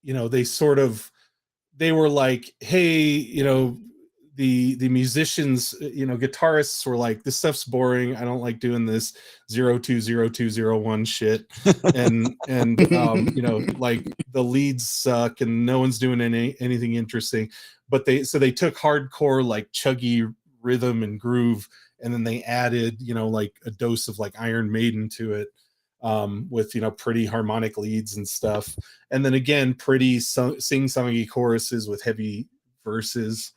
you know, they were like, hey, you know, the musicians, you know, guitarists were like, this stuff's boring, I don't like doing this 020201 shit, and you know, like the leads suck and no one's doing anything interesting. But they took hardcore, like chuggy rhythm and groove, and then they added, you know, like a dose of like Iron Maiden to it, with, you know, pretty harmonic leads and stuff, and then again pretty sing-songy choruses with heavy verses.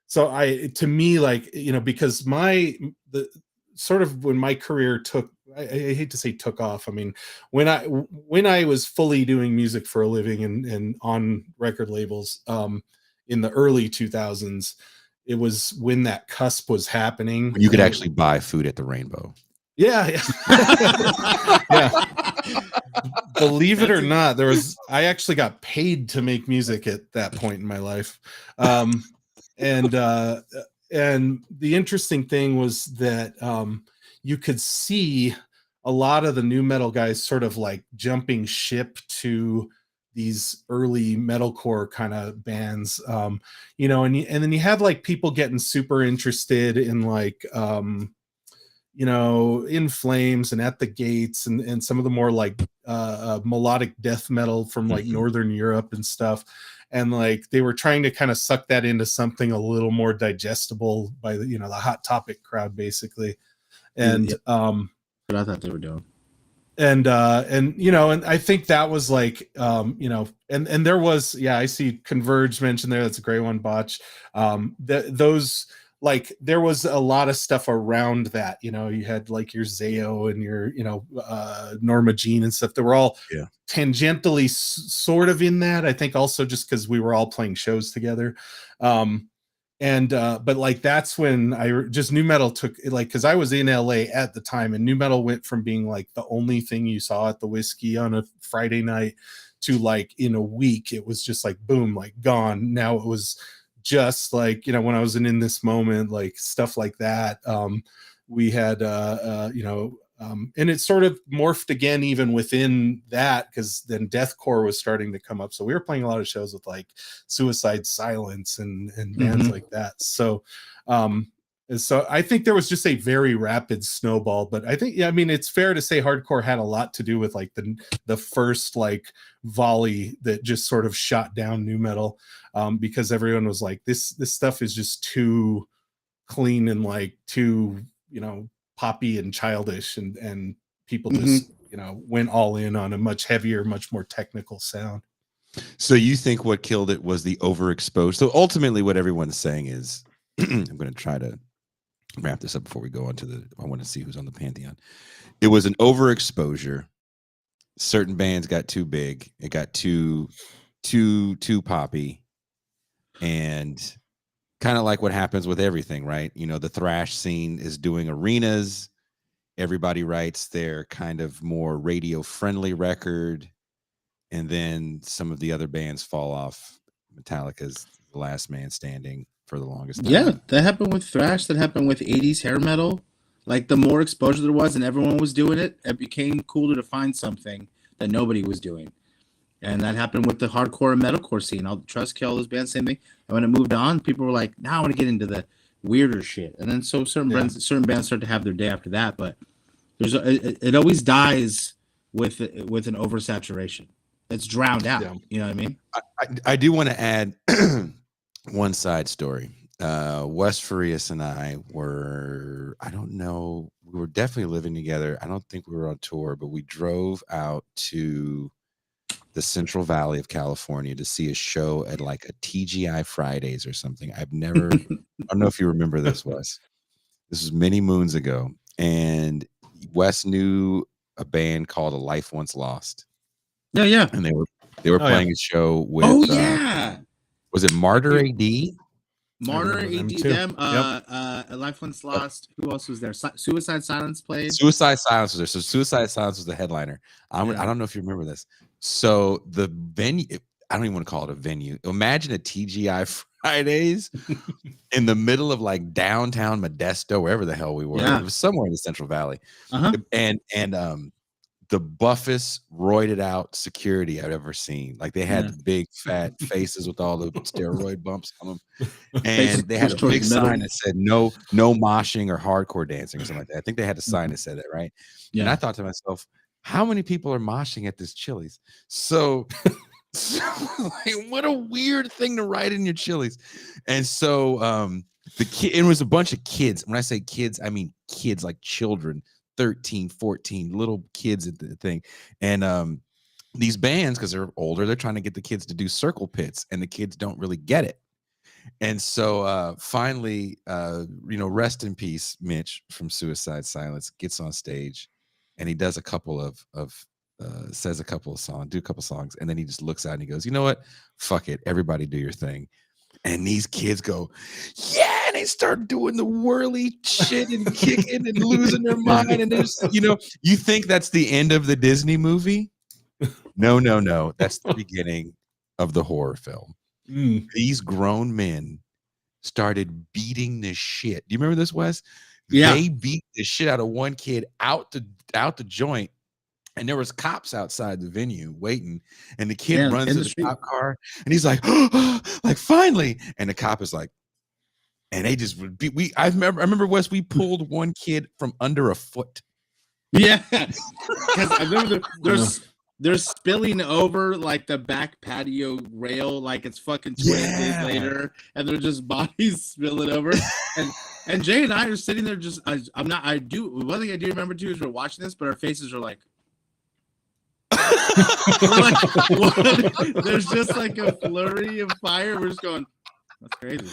So to me, like, you know, because the sort of when my career I hate to say took off. I mean, when I was fully doing music for a living and on record labels, in the early 2000s, it was when that cusp was happening. You could actually buy food at the Rainbow. Yeah. Yeah. Believe it or not, I actually got paid to make music at that point in my life. And the interesting thing was that you could see a lot of the new metal guys sort of like jumping ship to these early metalcore kind of bands, you know, and then you had like people getting super interested in like, you know, In Flames and At the Gates and some of the more like melodic death metal from like Northern Europe and stuff. And like they were trying to kind of suck that into something a little more digestible by the, you know, the Hot Topic crowd basically. And what I thought they were doing. And you know, and I think that was like, you know, and there was, yeah, I see Converge mentioned there. That's a great one, Botch. Those, like, there was a lot of stuff around that, you know, you had like your Zayo and your, you know, Norma Jean and stuff that were all tangentially sort of in that. I think also just because we were all playing shows together. And but like that's when just nu metal took, like, because I was in LA at the time, and nu metal went from being like the only thing you saw at the Whiskey on a Friday night to like in a week it was just like boom, like gone. Now it was just like, you know, when I was in this moment, like stuff like that. We had you know, and it sort of morphed again even within that, because then deathcore was starting to come up. So we were playing a lot of shows with like Suicide Silence and bands like that. So so I think there was just a very rapid snowball. But I think, yeah, I mean, it's fair to say hardcore had a lot to do with like the first like volley that just sort of shot down nu metal, because everyone was like, this stuff is just too clean and like too, you know, poppy and childish, and people just you know, went all in on a much heavier, much more technical sound. So you think what killed it was the overexposed? So ultimately what everyone's saying is, I'm going to try to wrap this up before we go on to I want to see who's on the Pantheon. It was an overexposure. Certain bands got too big. It got too poppy, and kind of like what happens with everything, right? You know, the thrash scene is doing arenas. Everybody writes their kind of more radio friendly record, and then some of the other bands fall off. Metallica's The Last Man Standing for the longest time. Yeah, that happened with thrash. That happened with 80s hair metal. Like, the more exposure there was and everyone was doing it, it became cooler to find something that nobody was doing. And that happened with the hardcore and metalcore scene. All the Trustkill, all those bands, same thing. And when it moved on, people were like, now I want to get into the weirder shit. And then so certain bands start to have their day after that. But it always dies with an oversaturation. It's drowned out. Yeah. You know what I mean? I do want to add one side story. Wes Fareas and I were, I don't know, we were definitely living together. I don't think we were on tour, but we drove out to the Central Valley of California to see a show at like a TGI Fridays or something. I've never, I don't know if you remember this, Wes. This was many moons ago. And Wes knew a band called A Life Once Lost. Yeah, yeah. And they were playing a show with, was it Martyr AD? Martyr AD, them, A Life Once Lost. Who else was there? Suicide Silence played. Suicide Silence was there. So Suicide Silence was the headliner. I don't know if you remember this. So the venue, I don't even want to call it a venue. Imagine a TGI Fridays in the middle of like downtown Modesto, wherever the hell we were. Yeah. It was somewhere in the Central Valley. And the buffest roided out security I've ever seen. Like, they had the big fat faces with all the steroid bumps on them. And they had a big sign that said no moshing or hardcore dancing or something like that. I think they had a sign that said that, right? Yeah. And I thought to myself, how many people are moshing at this Chili's? So like, what a weird thing to write in your Chili's. And so it was a bunch of kids. When I say kids, I mean kids, like children, 13, 14, little kids at the thing. And these bands, because they're older, they're trying to get the kids to do circle pits, and the kids don't really get it. And so finally, rest in peace, Mitch from Suicide Silence gets on stage, and he does a couple of says a couple of songs, and then he just looks out and he goes, you know what? Fuck it. Everybody do your thing. And these kids go, yeah, and they start doing the whirly shit and kicking and losing their mind. And there's, you think that's the end of the Disney movie? No. That's the beginning of the horror film. These grown men started beating the shit. Do you remember this, Wes? Yeah. They beat the shit out of one kid out the joint. And there was cops outside the venue waiting, and the kid runs to the cop car, and he's like, like, finally. And the cop is like, and they just I remember, Wes, we pulled one kid from under a foot. Yeah, because I remember they're spilling over like the back patio rail, like it's fucking 20 days later, and they're just bodies spilling over. And Jay and I are sitting there just one thing I do remember too is we're watching this, but our faces are like, there's just like a flurry of fire. We're just going, that's crazy.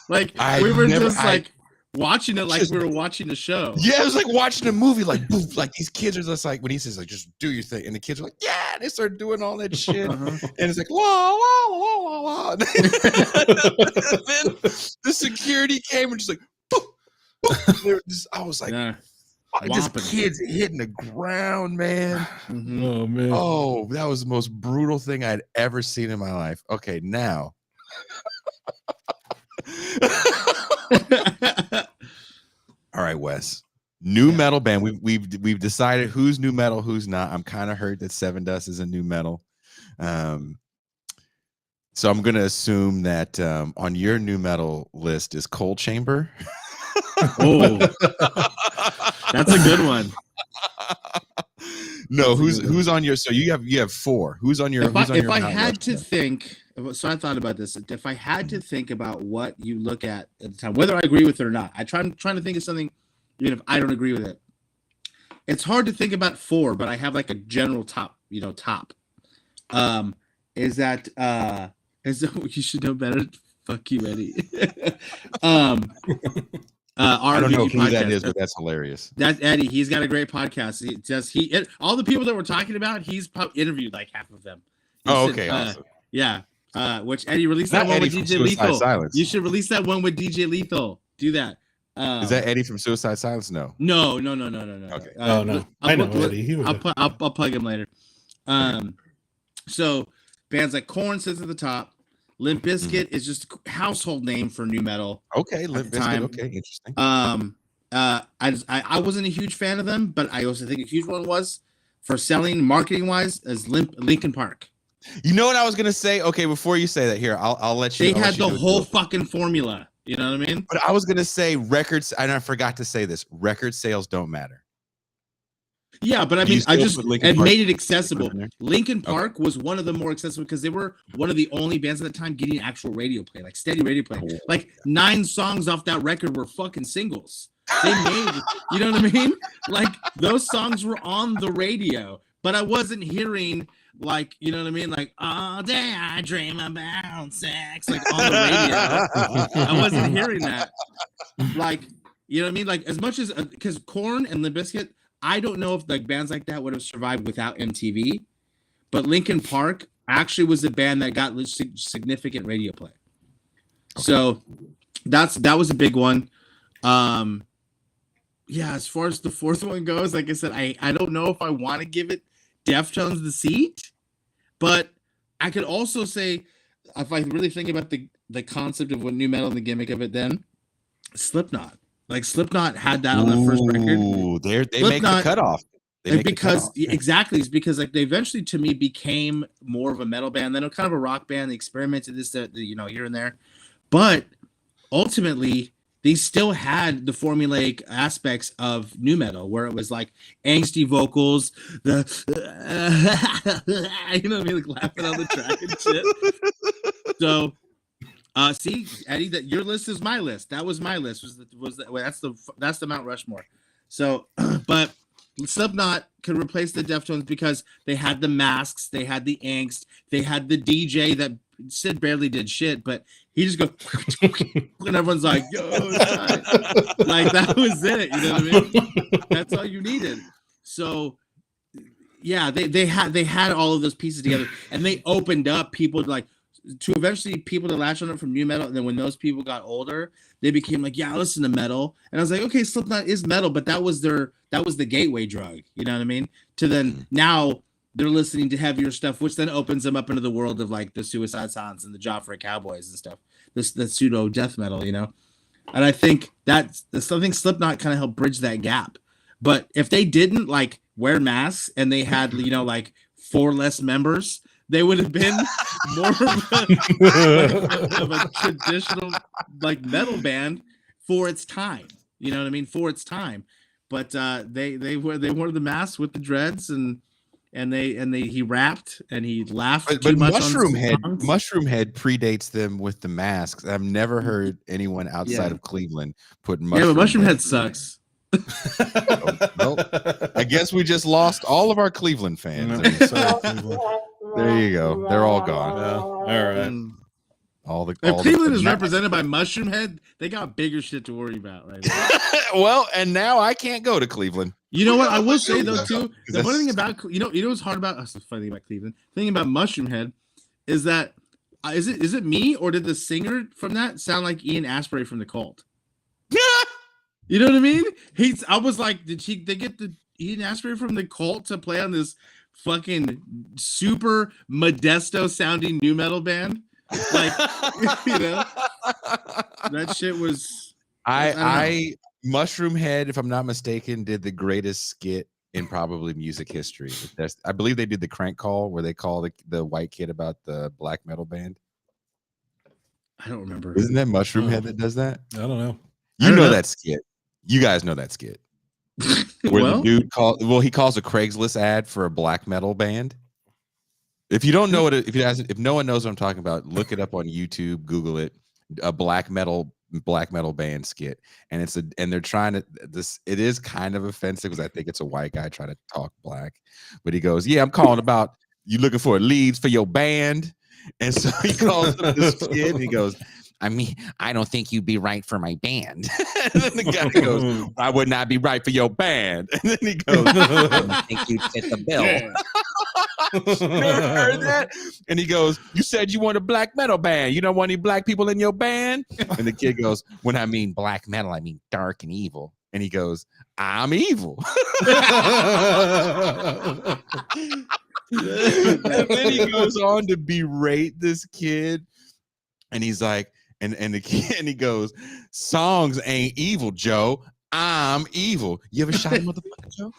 Like, we were just like, watching it like Just- we were watching a show. Yeah, it was like watching a movie. Like, boof, like these kids are just like when he says like, just do your thing, and the kids are like, yeah, and they start doing all that shit, Uh-huh. and it's like la la la la la. And then the security came and just like, boop, boop. They were just, I was like, Yeah. just Whopping. kids hitting the ground, man. Mhm. Oh man. Oh, that was the most brutal thing I'd ever seen in my life. Okay, now. All right, Wes. New metal band. We've decided who's new metal, who's not. I'm kind of hurt that Sevendust is a new metal. So I'm gonna assume that on your new metal list is Cold Chamber. Oh, that's a good one. No, That's a good who's on your? So you have 4. Who's on your? If I, who's on if your I Mount had to Rushmore? think, so I thought about this. If I had to think about what you look at the time, whether I agree with it or not, I'm trying to think of something, even if I don't agree with it. It's hard to think about 4, but I have like a general top. Top. Is that you should know better? Fuck you, Eddie. I don't know RVD who that podcast. is, but that's hilarious. That's Eddie. He's got a great podcast. All the people that we're talking about, he's interviewed like half of them. He Oh, said, okay, awesome. Yeah. Which Eddie released Not that one Eddie with from DJ Suicide Lethal. Silence. You should release that one with DJ Lethal. Do that. Is that Eddie from Suicide Silence? No. No. Okay. Oh no. I know Eddie. He was I'll plug him later. So bands like Korn sits at the top. Limp Bizkit is just a household name for new metal. Okay, Limp the Bizkit. time. Okay, interesting. I wasn't a huge fan of them, but I also think a huge one was for selling marketing wise as Linkin Park. You know what I was gonna say? Okay, before you say that, here I'll let you. They I'll had let you the do it. whole fucking formula. You know what I mean? But I was gonna say records, and I forgot to say this: record sales don't matter. Yeah, but I Do you mean, I still just put Linkin it Park made it accessible. in there? Linkin Park was one of the more accessible because they were one of the only bands at the time getting actual radio play, like steady radio play. Like 9 songs off that record were fucking singles. They made, you know what I mean? Like those songs were on the radio, but I wasn't hearing like, you know what I mean? Like all day I dream about sex, like on the radio. I wasn't hearing that. Like, you know what I mean? Like as much as because Korn and Limp Bizkit, I don't know if like bands like that would have survived without MTV, but Linkin Park actually was a band that got significant radio play. Okay. So that was a big one. Yeah, as far as the 4th one goes, like I said, I don't know if I want to give it Deftones the seat, but I could also say if I really think about the concept of what new metal and the gimmick of it, then Slipknot. Like Slipknot had that on the first record. Ooh, they make the cutoff. Exactly, it's because like they eventually to me became more of a metal band, then kind of a rock band. They experimented this, here and there, but ultimately they still had the formulaic aspects of new metal, where it was like angsty vocals, the you know what I mean, like laughing on the track and shit. So. See, Eddie, that your list is my list. That was my list. That's the Mount Rushmore. So, but Slipknot could replace the Deftones because they had the masks, they had the angst, they had the DJ that Sid barely did shit, but he just goes and everyone's like, "Yo, like that was it." You know what I mean? That's all you needed. So, yeah, they had all of those pieces together, and they opened up people to eventually people to latch on it from new metal, and then when those people got older, they became like, yeah, I listen to metal, and I was like, okay, Slipknot is metal, but that was the gateway drug, you know what I mean? To then now they're listening to heavier stuff, which then opens them up into the world of like the Suicide Silence and the Joffrey Cowboys and stuff, the pseudo death metal, you know. And I think that's something Slipknot kind of helped bridge that gap. But if they didn't like wear masks and they had like 4 less members, they would have been more of a traditional like metal band for its time. You know what I mean? For its time. But they wore the mask with the dreads and he rapped and he laughed. But Mushroom Head predates them with the masks. I've never heard anyone outside of Cleveland put Mushroom. Yeah, but Mushroom Head sucks. Well, I guess we just lost all of our Cleveland fans. There you go. They're all gone. All right. If Cleveland is represented by Mushroom Head, they got bigger shit to worry about right now. Well, and now I can't go to Cleveland. You know what? I will say though too. The funny thing about what's hard about us. The funny thing about Cleveland. The thing about Mushroom Head is that is it me or did the singer from that sound like Ian Astbury from the Cult? You know what I mean? I was like, they get the Ian Astbury from the Cult to play on this fucking super Modesto sounding new metal band? Like, you know, that shit was. I Mushroom Head, if I'm not mistaken, did the greatest skit in probably music history. I believe they did the crank call where they call the white kid about the black metal band. I don't remember. Isn't that Mushroom Head that does that? I don't know. You know that skit. You guys know that skit. Where the dude he calls a Craigslist ad for a black metal band. If you don't know what if no one knows what I'm talking about, look it up on YouTube, Google it. A black metal band skit, and they're trying to it is kind of offensive because I think it's a white guy trying to talk black, but he goes, "Yeah, I'm calling about you looking for leads for your band," and so he calls them this kid, and he goes, "I mean, I don't think you'd be right for my band." And then the guy goes, "I would not be right for your band," and then he goes, "I don't think you'd fit the bill." Yeah. You never heard that? And he goes, "You said you want a black metal band. You don't want any black people in your band?" And the kid goes, "When I mean black metal, I mean dark and evil." And he goes, "I'm evil." And then he goes on to berate this kid. And he's like, and the kid, and he goes, "Songs ain't evil, Joe. I'm evil." You ever shot a motherfucker, Joe?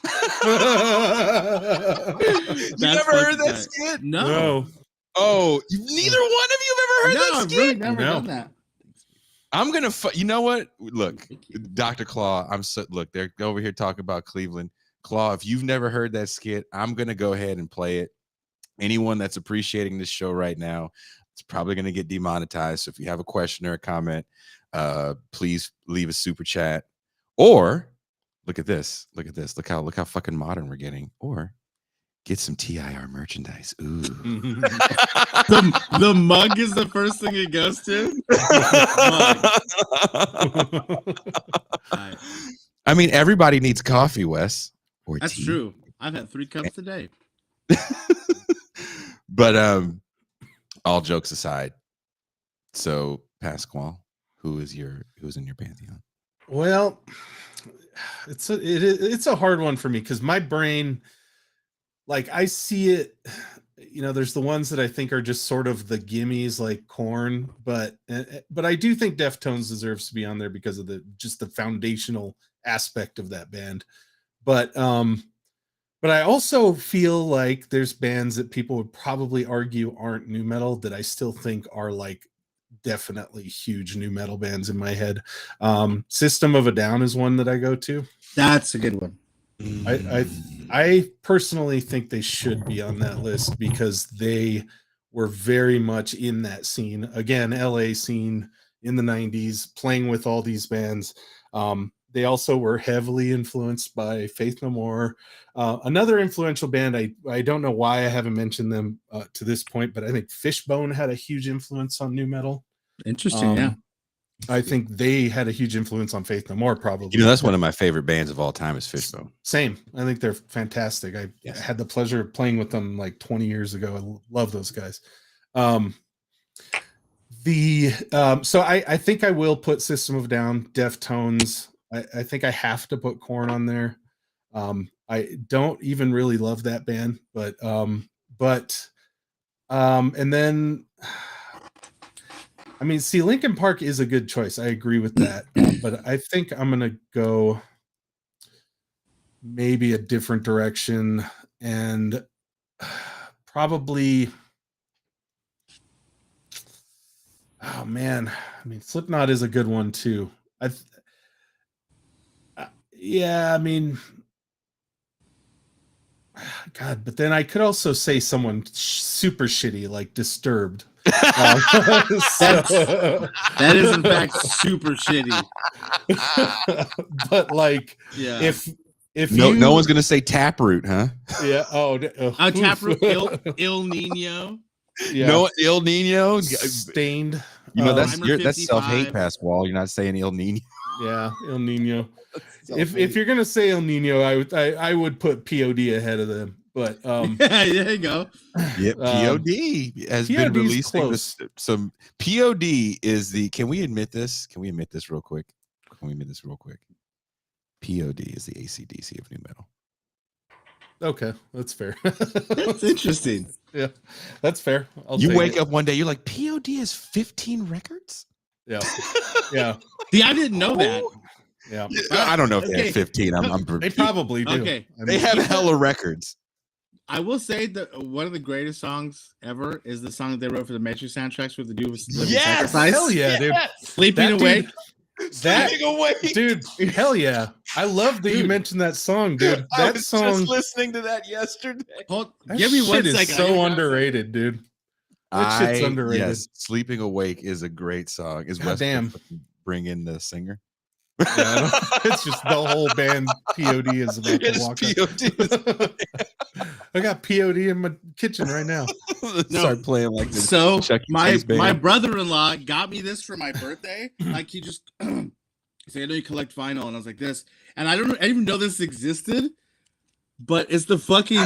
You never heard that skit? No. Oh, neither one of you have ever heard that skit? I've really never done that. I'm gonna. You know what? Look, Dr. Claw. Look. They're over here talking about Cleveland. Claw, if you've never heard that skit, I'm gonna go ahead and play it. Anyone that's appreciating this show right now, it's probably gonna get demonetized. So if you have a question or a comment, please leave a super chat. Or look at this. Look how fucking modern we're getting. Or get some TIR merchandise. Ooh. the mug is the first thing it goes to. I mean, everybody needs coffee, Wes. Or that's tea. True. I've had 3 cups today. But all jokes aside, so Pascual, who's in your pantheon? Well, it's a hard one for me because my brain, like, I see it, you know, there's the ones that I think are just sort of the gimmies like Korn, but I do think Deftones deserves to be on there because of the foundational aspect of that band. But I also feel like there's bands that people would probably argue aren't new metal that I still think are like definitely huge new metal bands in my head. System of a Down is one that I go to. That's a good one. I personally think they should be on that list because they were very much in that scene. Again, LA scene in the 90s, playing with all these bands. They also were heavily influenced by Faith No More. Another influential band, I don't know why I haven't mentioned them to this point, but I think Fishbone had a huge influence on new metal. Interesting, yeah. I think they had a huge influence on Faith No More, probably. You know, that's one of my favorite bands of all time is Fishbone. Same. I think they're fantastic. I had the pleasure of playing with them like 20 years ago. I love those guys. So I think I will put System of a Down, Deftones. I think I have to put Korn on there. I don't even really love that band, but and then I mean, see, Linkin Park is a good choice. I agree with that, but I think I'm gonna go maybe a different direction and probably. Oh man, I mean, Slipknot is a good one too. Yeah, I mean, God, but then I could also say someone super shitty like Disturbed. That is in fact super shitty. But like, yeah, if no one's gonna say Taproot, huh? Yeah. Taproot, Il Nino. Yeah. No, Il Nino. Stained. You know, that's Timer that's self-hate, 55. Pascual. You're not saying El Nino. Yeah, El Nino. If Self-hate. you're gonna say El Nino, I would put POD ahead of them. But Yeah, there you go. Yeah, POD has been POD's releasing close. some. POD is the. Can we admit this? Can we admit this real quick? POD is the AC/DC of new metal. Okay, that's fair. That's interesting. Yeah, that's fair. You wake up one day, you're like, POD has 15 records. Yeah, yeah, See, I didn't know that. yeah. I don't know if they Okay. have 15. They probably do. Okay. I They mean, have hella records. I will say that one of the greatest songs ever is the song that they wrote for the Matrix soundtracks with the dude with Living Yes! Sacrifice. hell yeah, dude. Sleeping That Away. That Sleeping Away. dude, hell yeah. I love that you Dude. mentioned that song, dude. I That was song, just listening to that yesterday. that Give me one shit is second. I so gotta- underrated, dude. That shit's underrated. Yes, Sleeping Awake is a great song. Is God Wes damn. bring in the singer? Yeah, it's just the whole band POD is about to walk up. I got POD in my kitchen right now. Start playing like this. So Chuck E. my Cheese band. my brother-in-law got me this for my birthday. Like he just said, I know you collect vinyl, and I was like this, and I didn't even know this existed, but it's the fucking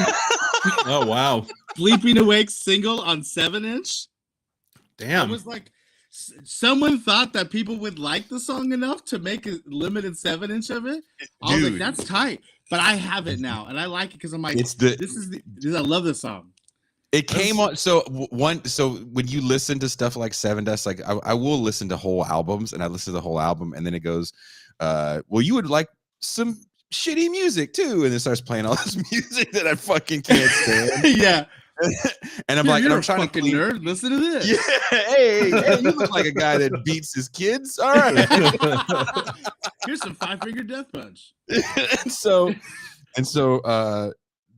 Oh wow. Sleeping Awake single on 7-inch. I Damn. was like, someone thought that people would like the song enough to make a limited 7-inch of it. I was like, Dude. that's tight. But I have it now, and I like it because I'm like, It's the I love this song. it came on. So when you listen to stuff like Sevendust, like I will listen to whole albums, and I listen to the whole album, and then it goes, well, you would like some shitty music too, and it starts playing all this music that I fucking can't stand. Yeah. And I'm Dude, like, and you're I'm a trying to fucking clean. nerd. Listen to this. Yeah, hey, you look like a guy that beats his kids. All right. Here's some 5-finger death punch. and so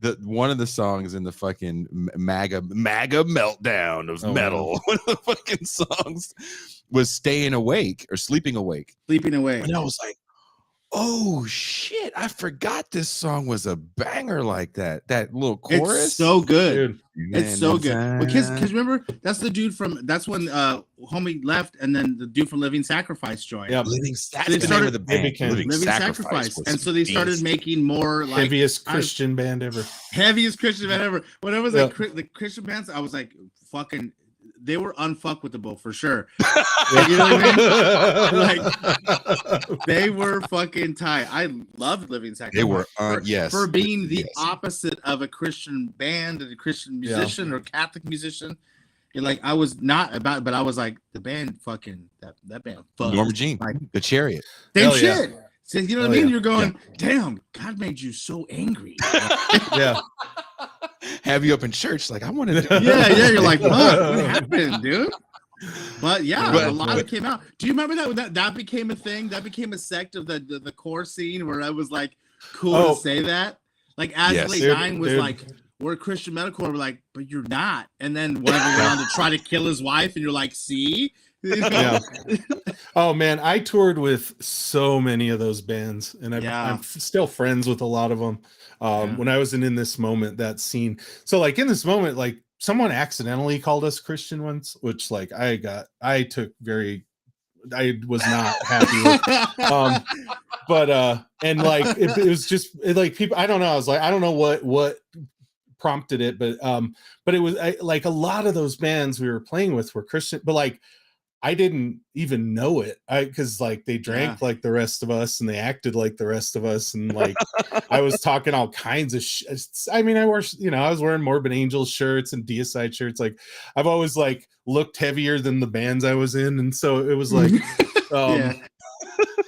the one of the songs in the fucking MAGA meltdown of Oh, metal, one of the fucking songs was Staying Awake or Sleeping Awake. Sleeping Away. And I was like, oh shit, I forgot this song was a banger like that. That little chorus. It's so good. Dude, It's so good. Because remember, that's the dude from that's when homie left, and then the dude from Living Sacrifice joined. yeah. Living that's They the name started- of the band. they became Living Sacrifice. was And so they started beast. making more like Heaviest Christian band ever. heaviest Christian band ever. When I was Yeah. like the Christian bands, I was like, fucking, they were unfuckwittable for sure. You know what I mean? They were fucking tight. I loved Living Sacrifice. They were for, yes. for being the Yes. opposite of a Christian band and a Christian Yeah. musician or Catholic musician. And like I was not about, but I was like the band fucking that band. Fucked. Norma Jean, Like, the Chariot. same Hell yeah. shit. So, you know what Hell I mean? yeah. You're going, damn, God made you so angry. Yeah. Have you up in church? Like I want to. yeah. You're like, fuck, what happened, dude? But yeah, But- a lot of it came out. Do you remember that became a thing? That became a sect of the core scene where I was like, cool Oh. to say that. Like As Yes. Late Dude, Nine was dude. like, we're Christian metalcore. We're like, but you're not. And then one of them went on to try to kill his wife, and you're like, see. You know? Yeah. Oh man, I toured with so many of those bands, and Yeah. I'm still friends with a lot of them. Yeah. When I was in this moment, that scene. So like in this moment, like someone accidentally called us Christian once, which like I was not happy with. But and like it was just like people. I don't know. I was like, I don't know what prompted it, but it was like a lot of those bands we were playing with were Christian, but like I didn't even know it because like they drank like the rest of us and they acted like the rest of us, and like I was talking all kinds of I mean, I was wearing Morbid Angel shirts and Deicide shirts. Like I've always like looked heavier than the bands I was in, and so it was like Yeah.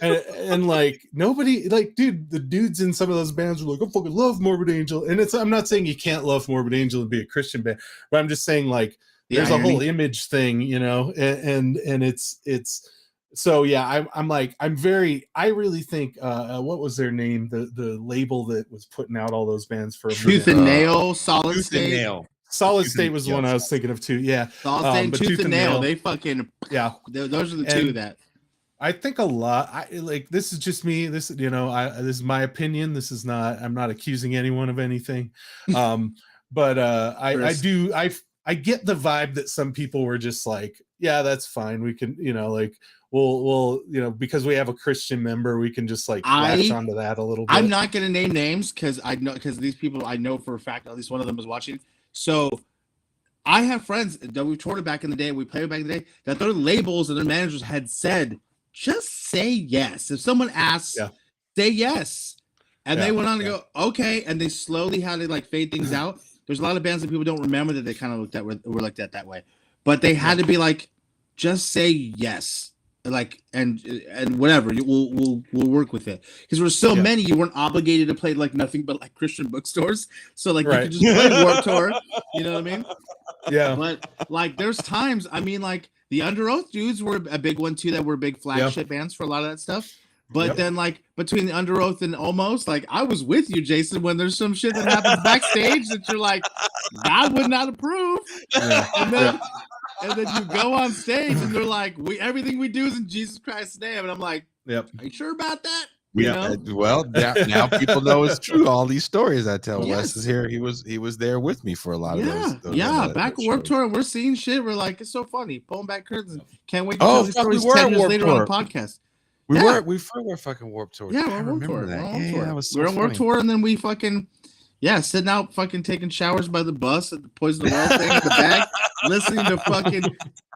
and like nobody, like, dude, the dudes in some of those bands were like, I fucking love Morbid Angel. And I'm not saying you can't love Morbid Angel and be a Christian band, but I'm just saying like there's a whole image thing, you know, and it's so yeah, I'm like, I really think what was their name? The label that was putting out all those bands for a Tooth minute. and Nail, Solid Tooth and State. Nail. Solid Tooth State and was the Nail. one I was thinking of too. Yeah. Solid State, but Tooth and Nail. They fucking, yeah. those are the two And- that. I think a lot. I like, this is just me. This, you know, this is my opinion. This is not, I'm not accusing anyone of anything. But I get the vibe that some people were just like, yeah, that's fine. We can, like we'll because we have a Christian member, we can just like latch onto that a little bit. I'm not gonna name names because these people I know for a fact at least one of them is watching. So I have friends that we toured back in the day, we played back in the day, that their labels and their managers had said, just say yes. If someone asks, say yes. And they went on to go, okay. And they slowly had to like fade things out. There's a lot of bands that people don't remember that they kind of were looked at that way. But they had to be like, just say yes. Like and whatever, we'll work with it. Because there were so many, you weren't obligated to play like nothing but like Christian bookstores. So like you could just play Warped Tour. You know what I mean? Yeah. But like there's times, I mean, like the Under Oath dudes were a big one too, that were big flagship bands for a lot of that stuff. But then like between the Under Oath and Almost, like I was with you, Jason, when there's some shit that happens backstage that you're like, God would not approve. And then you go on stage and they're like, everything we do is in Jesus Christ's name. And I'm like, are you sure about that? Well, now people know it's true. All these stories I tell. Wes is here. He was there with me for a lot of those. Back at Warped Tour, we're seeing shit. We're like, it's so funny. Pulling back curtains. Can't wait to tell these stories 10 years later on a podcast. We were fucking Warped Tour. Yeah, we're Warped Tour. We're on Warped Tour, and then we fucking sitting out fucking taking showers by the bus at the Poison the World thing in the back, listening to fucking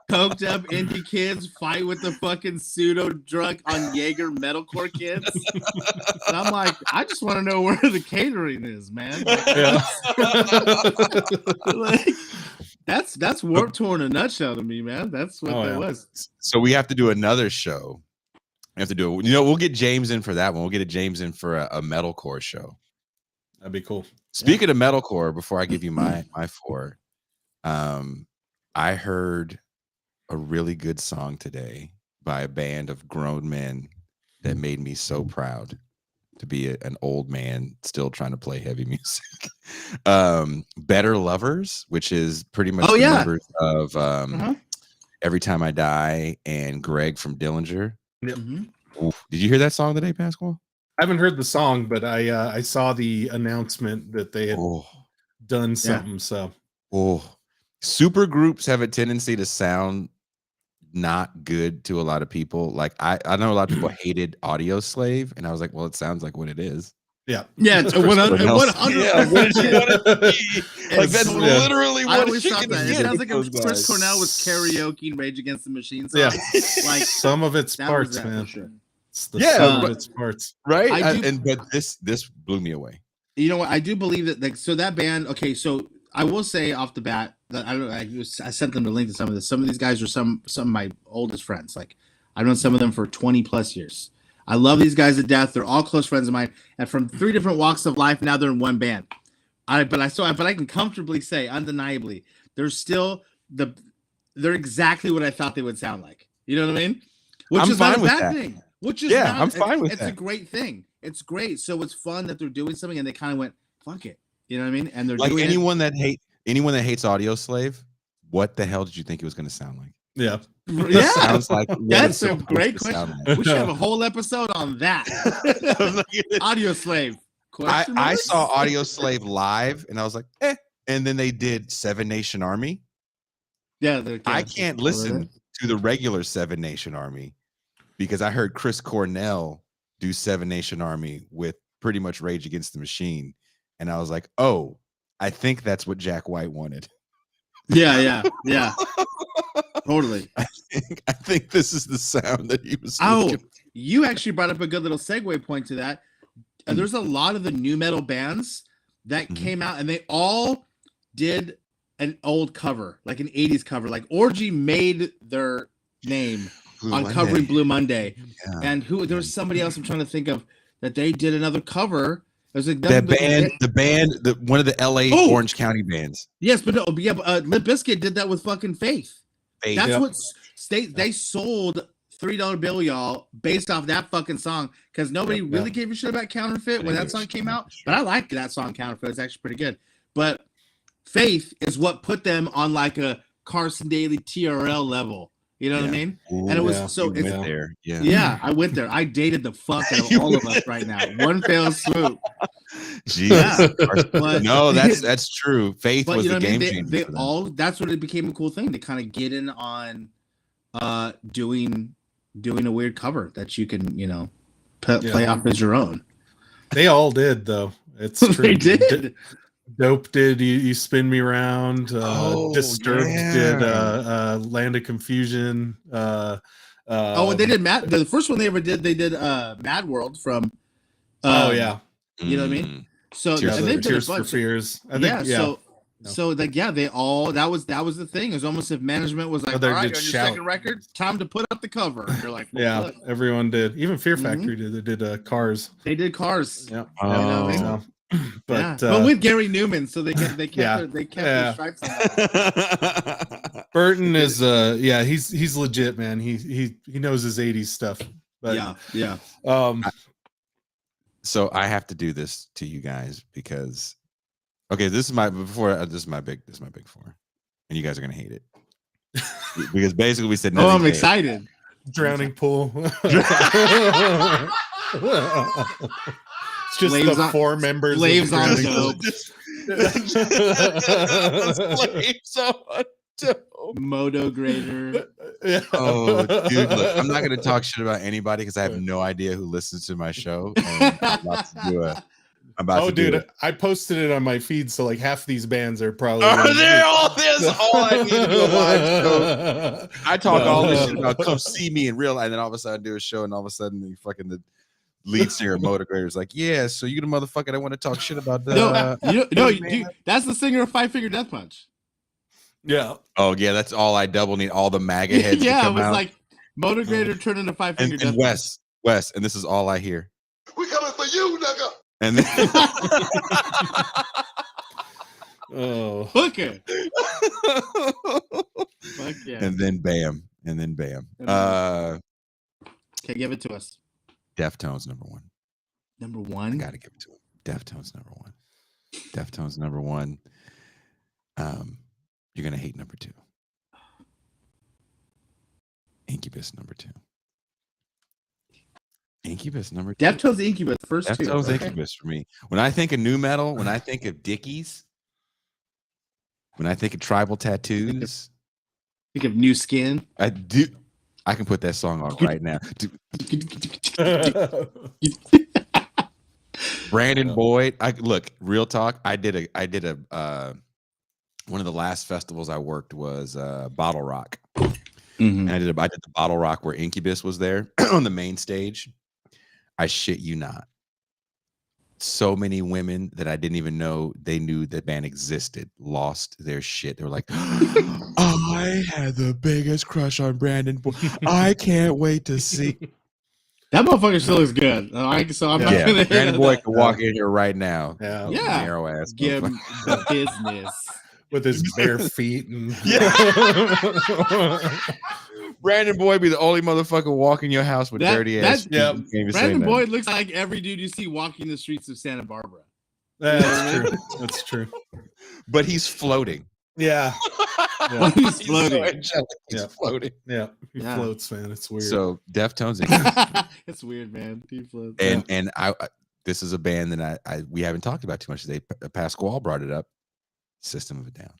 coked up indie kids fight with the fucking pseudo drunk on Jaeger metalcore kids. And I'm like, I just want to know where the catering is, man. Like, that's Warped Tour in a nutshell to me, man. That's what that was. So we have to do another show. We have to do it. We'll get James in for that one. We'll get James in for a metalcore show. That'd be cool. Speaking of metalcore, before I give you my four, I heard a really good song today by a band of grown men that made me so proud to be an old man still trying to play heavy music. Better Lovers, which is pretty much the members of Every Time I Die and Greg from Dillinger. Yep. Did you hear that song today, Pascual? I haven't heard the song, but I saw the announcement that they had done something. So, super groups have a tendency to sound not good to a lot of people. Like I know a lot of people hated Audio Slave, and I was like, well, it sounds like what it is. Yeah, it's 100. Yeah, what did you want it to be? Like that's literally what it sounds like if Chris Cornell was karaoke Rage Against the Machine song. Like some of its parts, man. Sure. It's the sum of its parts, right? But this blew me away. You know what? I do believe that. Like, so that band. Okay, so I will say off the bat that I sent them the link to some of this. Some of these guys are some of my oldest friends. Like I've known some of them for 20 plus years. I love these guys to death. They're all close friends of mine, and from 3 different walks of life. Now they're in one band. But I can comfortably say, undeniably, they're exactly what I thought they would sound like. You know what I mean? Which is not a bad thing. Which is I'm fine with that. It's a great thing. It's great. So it's fun that they're doing something, and they kind of went, "Fuck it," you know what I mean? And they're like doing anyone that hates Audio Slave. What the hell did you think it was going to sound like? Yeah. Sounds like that's a great question. Like. We should have a whole episode on that. Audio Slave. I saw Audio Slave live, and I was like, And then they did Seven Nation Army. Yeah, I can't listen to the regular Seven Nation Army because I heard Chris Cornell do Seven Nation Army with pretty much Rage Against the Machine, and I was like, oh, I think that's what Jack White wanted. Yeah. Totally. I think this is the sound that he was. You actually brought up a good little segue point to that. There's a lot of the new metal bands that came out, and they all did an old cover, like an 80s cover. Like Orgy made their name on covering Blue Monday. Yeah. And there was somebody else I'm trying to think of that they did another cover. There's like one of the LA Orange County bands. Yes, but Limp Bizkit did that with fucking Faith. That's what they sold $3 bill, y'all, based off that fucking song, because nobody really gave a shit about Counterfeit when that song came out. But I liked that song, Counterfeit. It's actually pretty good. But Faith is what put them on like a Carson Daly TRL level. You know what I mean? Ooh, and it was there. Yeah, I went there. I dated the fuck out of all of us right now. One fell swoop. Jesus. But, no, that's true. Faith was the game changer. That's what it became a cool thing to kind of get in on doing a weird cover that you can, you know, play off as your own. They all did, though. It's true. They did. Dope did you spin me round. Disturbed did Land of Confusion. And they did the first one they ever did. They did Mad World from. You know what I mean? So Tears for Fears. I think, So like they all that was the thing. It was almost if management was like, all right, on your second record, time to put up the cover. You're like, well, look. Everyone did. Even Fear Factory did. They did Cars. They did Cars. Yeah. You know what I mean? But with Gary Newman, so they kept their stripes on. Burton is he's legit, man. He knows his 80s stuff. But yeah. So I have to do this to you guys because this is my big four. And you guys are gonna hate it. Because basically we said I'm excited. Drowning Pool. It's just Slaves the four members. Slaves on dope. Slaves on dope. Moto grader. Oh, dude, look, I'm not going to talk shit about anybody because I have no idea who listens to my show. And I'm about to do I posted it on my feed, so like half these bands are probably. They're all this. All I need to do a live show. I talk all this shit about come see me in real life, and then all of a sudden I do a show, and all of a sudden the lead singer Motivator is like, yeah, so you the motherfucker that want to talk shit about the dude, that's the singer of Five Finger Death Punch. Yeah. Oh yeah, that's all I double need. All the MAGA heads. Yeah, it was like Motivator turned into Five Finger Death Punch. Wes, and this is all I hear. We coming for you, nigga. And then Hooker. Fuck yeah. And then bam. Okay, give it to us. Deftones number one. Number one? I gotta give it to him. Deftones number one. Deftones number one. You're gonna hate number two. Incubus number two. Incubus number two. Deftones Incubus first two. Deftones Incubus for me. When I think of new metal, when I think of Dickies, when I think of tribal tattoos, think of New Skin. I do. I can put that song on right now. Brandon Boyd. Look, real talk. I did a one of the last festivals I worked was Bottle Rock. And I did the Bottle Rock where Incubus was there on the main stage. I shit you not. So many women that I didn't even know they knew that band existed lost their shit. They were like, I had the biggest crush on Brandon Boyd. I can't wait to see. That motherfucker still is good. So I'm not gonna. Brandon Boyd can walk in here right now. Yeah. Narrow ass. Give him the business. With his bare feet and Brandon Boyd be the only motherfucker walking your house with dirty ass. Brandon Boyd looks like every dude you see walking the streets of Santa Barbara. That's true. That's true. But he's floating. Yeah. He's floating. He's floating. Yeah. He floats, man. It's weird. So Deftones. It's weird, man. He floats. And I this is a band that we haven't talked about too much today. Pascual brought it up. System of a Down.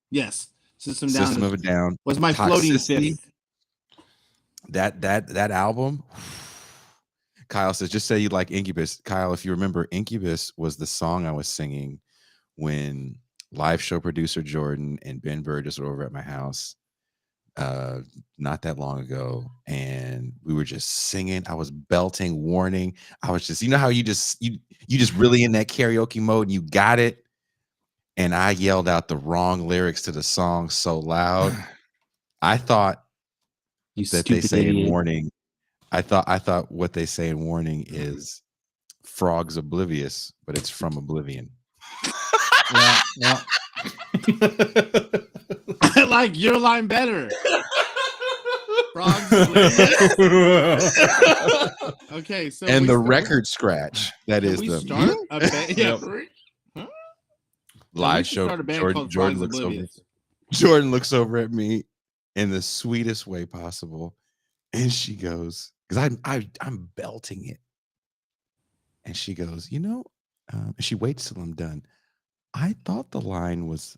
Yes. System of a Down was my floating fifth. That album. Kyle says, just say you like Incubus. Kyle, if you remember, Incubus was the song I was singing when live show producer Jordan and Ben Burgess were over at my house not that long ago, and we were just singing. I was belting Warning. I was just, you know how you just really in that karaoke mode and you got it. And I yelled out the wrong lyrics to the song so loud. I thought that they say in Warning. I thought what they say in Warning is Frog's oblivious, but it's from Oblivion. Yeah. I like your line better. Frog's oblivious. Okay, so and the record scratch that is the live show. Jordan looks over at me in the sweetest way possible, and she goes, because I'm belting it, and she goes, and she waits till I'm done. I thought the line was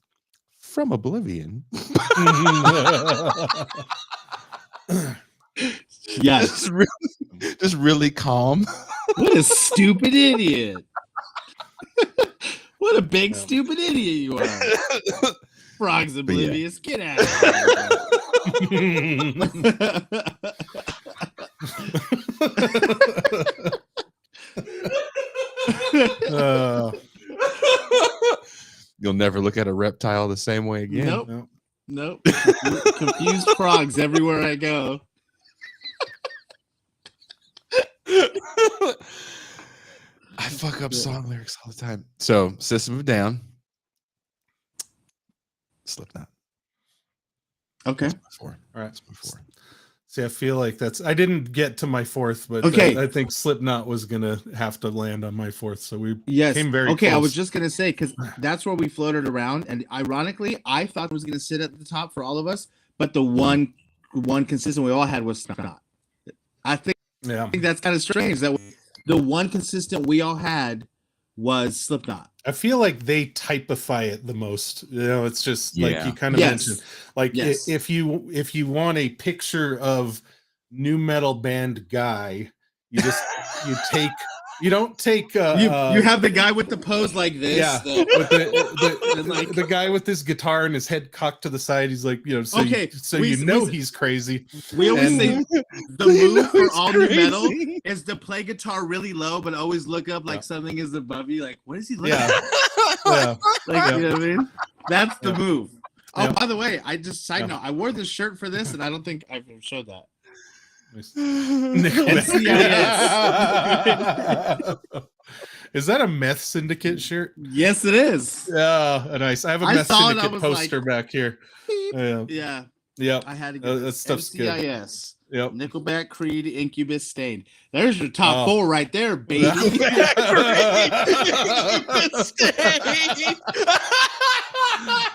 from Oblivion. Yes. Just really calm. What a stupid idiot. What a big Yeah. stupid idiot you are. Frog's yeah. oblivious. Get out of here. You'll never look at a reptile the same way again. Nope. Nope. Confused frogs everywhere I go. I fuck up song lyrics all the time. So, System of a Down, Slipknot. Okay. That's my four. All right. That's my four. See, I feel like I didn't get to my fourth, but Okay. I think Slipknot was gonna have to land on my fourth. So we Yes. came very okay, close. I was just gonna say because that's where we floated around, and ironically, I thought it was gonna sit at the top for all of us, but the one consistent we all had was Slipknot. I think that's kind of strange that the one consistent we all had was Slipknot. I feel like they typify it the most. You know, it's just like you kind of mentioned. Like if you want a picture of new metal band guy, you don't take you have the guy with the pose like this. Yeah, with the guy with his guitar and his head cocked to the side. He's like, you know, he's crazy. We always say the move for all new metal is to play guitar really low, but always look up like something is above you. Like, what is he looking at? Yeah. Like, you know what I mean? That's the move. Oh, by the way, I just side note, I wore this shirt for this, and I don't think I've showed that. Is that a Meth Syndicate shirt? Yes, it is. Yeah, nice. I have a Meth Syndicate poster back here. Yeah. Yep. I had to get that stuff's good. NCIS. Yep. Nickelback, Creed, Incubus, Stained. There's your top four right there, baby.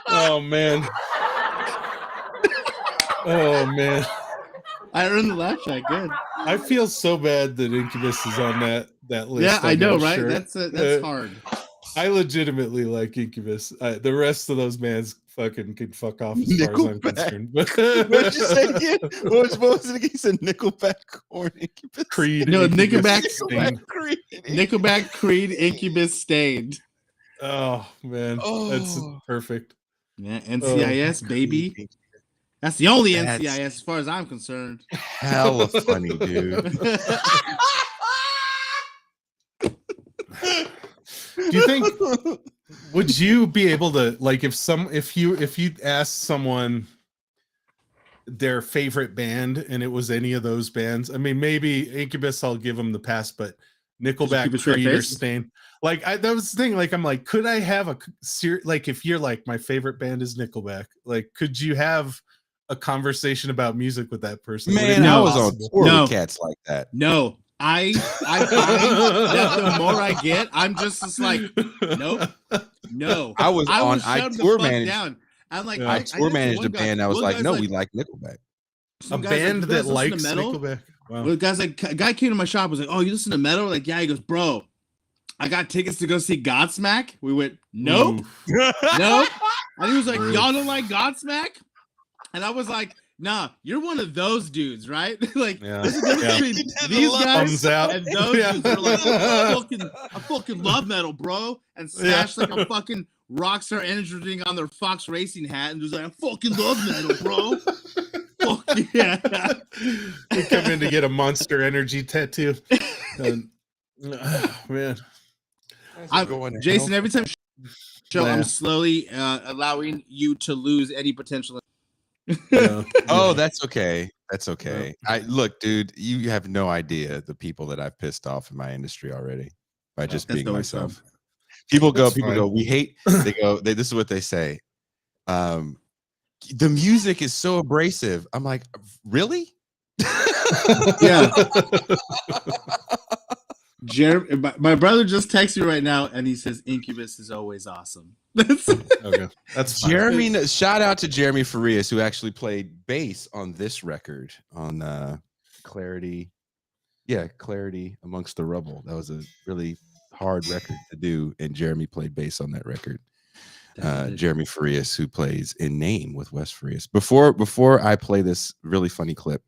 Oh man. Oh man. I earned the laugh track. Good. I feel so bad that Incubus is on that list. Yeah, I know, right? Shirt. That's hard. I legitimately like Incubus. The rest of those bands fucking can fuck off as far as I'm concerned. What did you say again? What was it again? You said Nickelback or Incubus? Creed. No, Incubus, Creed. Nickelback, Creed, Incubus, Stained. Oh man, that's perfect. Yeah, NCIS, baby. That's the only NCIS as far as I'm concerned. Hella funny, dude. Do you think would you be able to, like, if you asked someone their favorite band and it was any of those bands? I mean, maybe Incubus, I'll give them the pass, but Nickelback, Creed, or Stain. Like, that was the thing. Like, I'm like, could I have like, if you're like, my favorite band is Nickelback, like, could you have a conversation about music with that person? Man, I was on tour with cats like that. No, I find that the more I get, I'm just like, nope, no. I tour managed. Down. I'm like, I tour managed a band. I was like, no, we like Nickelback. A band that likes Nickelback. Wow. Well, guys, like, a guy came to my shop, was like, oh, you listen to metal? Like, yeah. He goes, bro, I got tickets to go see Godsmack. We went, nope, nope. And he was like, y'all don't like Godsmack? And I was like, nah, you're one of those dudes, right? Like, there's a difference between these guys and those dudes. They're like, I fucking love metal, bro. And smash like a fucking Rockstar energy drink on their Fox Racing hat and just like, I fucking love metal, bro. Fuck yeah. They come in to get a Monster Energy tattoo. And, man. Jason, every time I'm slowly allowing you to lose any potential. Oh, that's okay. That's okay. Look, dude, you have no idea the people that I've pissed off in my industry already by just being myself. People go, we hate, this is what they say. The music is so abrasive. I'm like, really? Yeah. My brother just texted me right now and he says Incubus is always awesome. Okay, that's fine. Jeremy. Shout out to Jeremy Fareas, who actually played bass on this record on Clarity. Yeah, Clarity Amongst the Rubble. That was a really hard record to do, and Jeremy played bass on that record. Jeremy Fareas, who plays in Name with Wes Fareas. Before I play this really funny clip,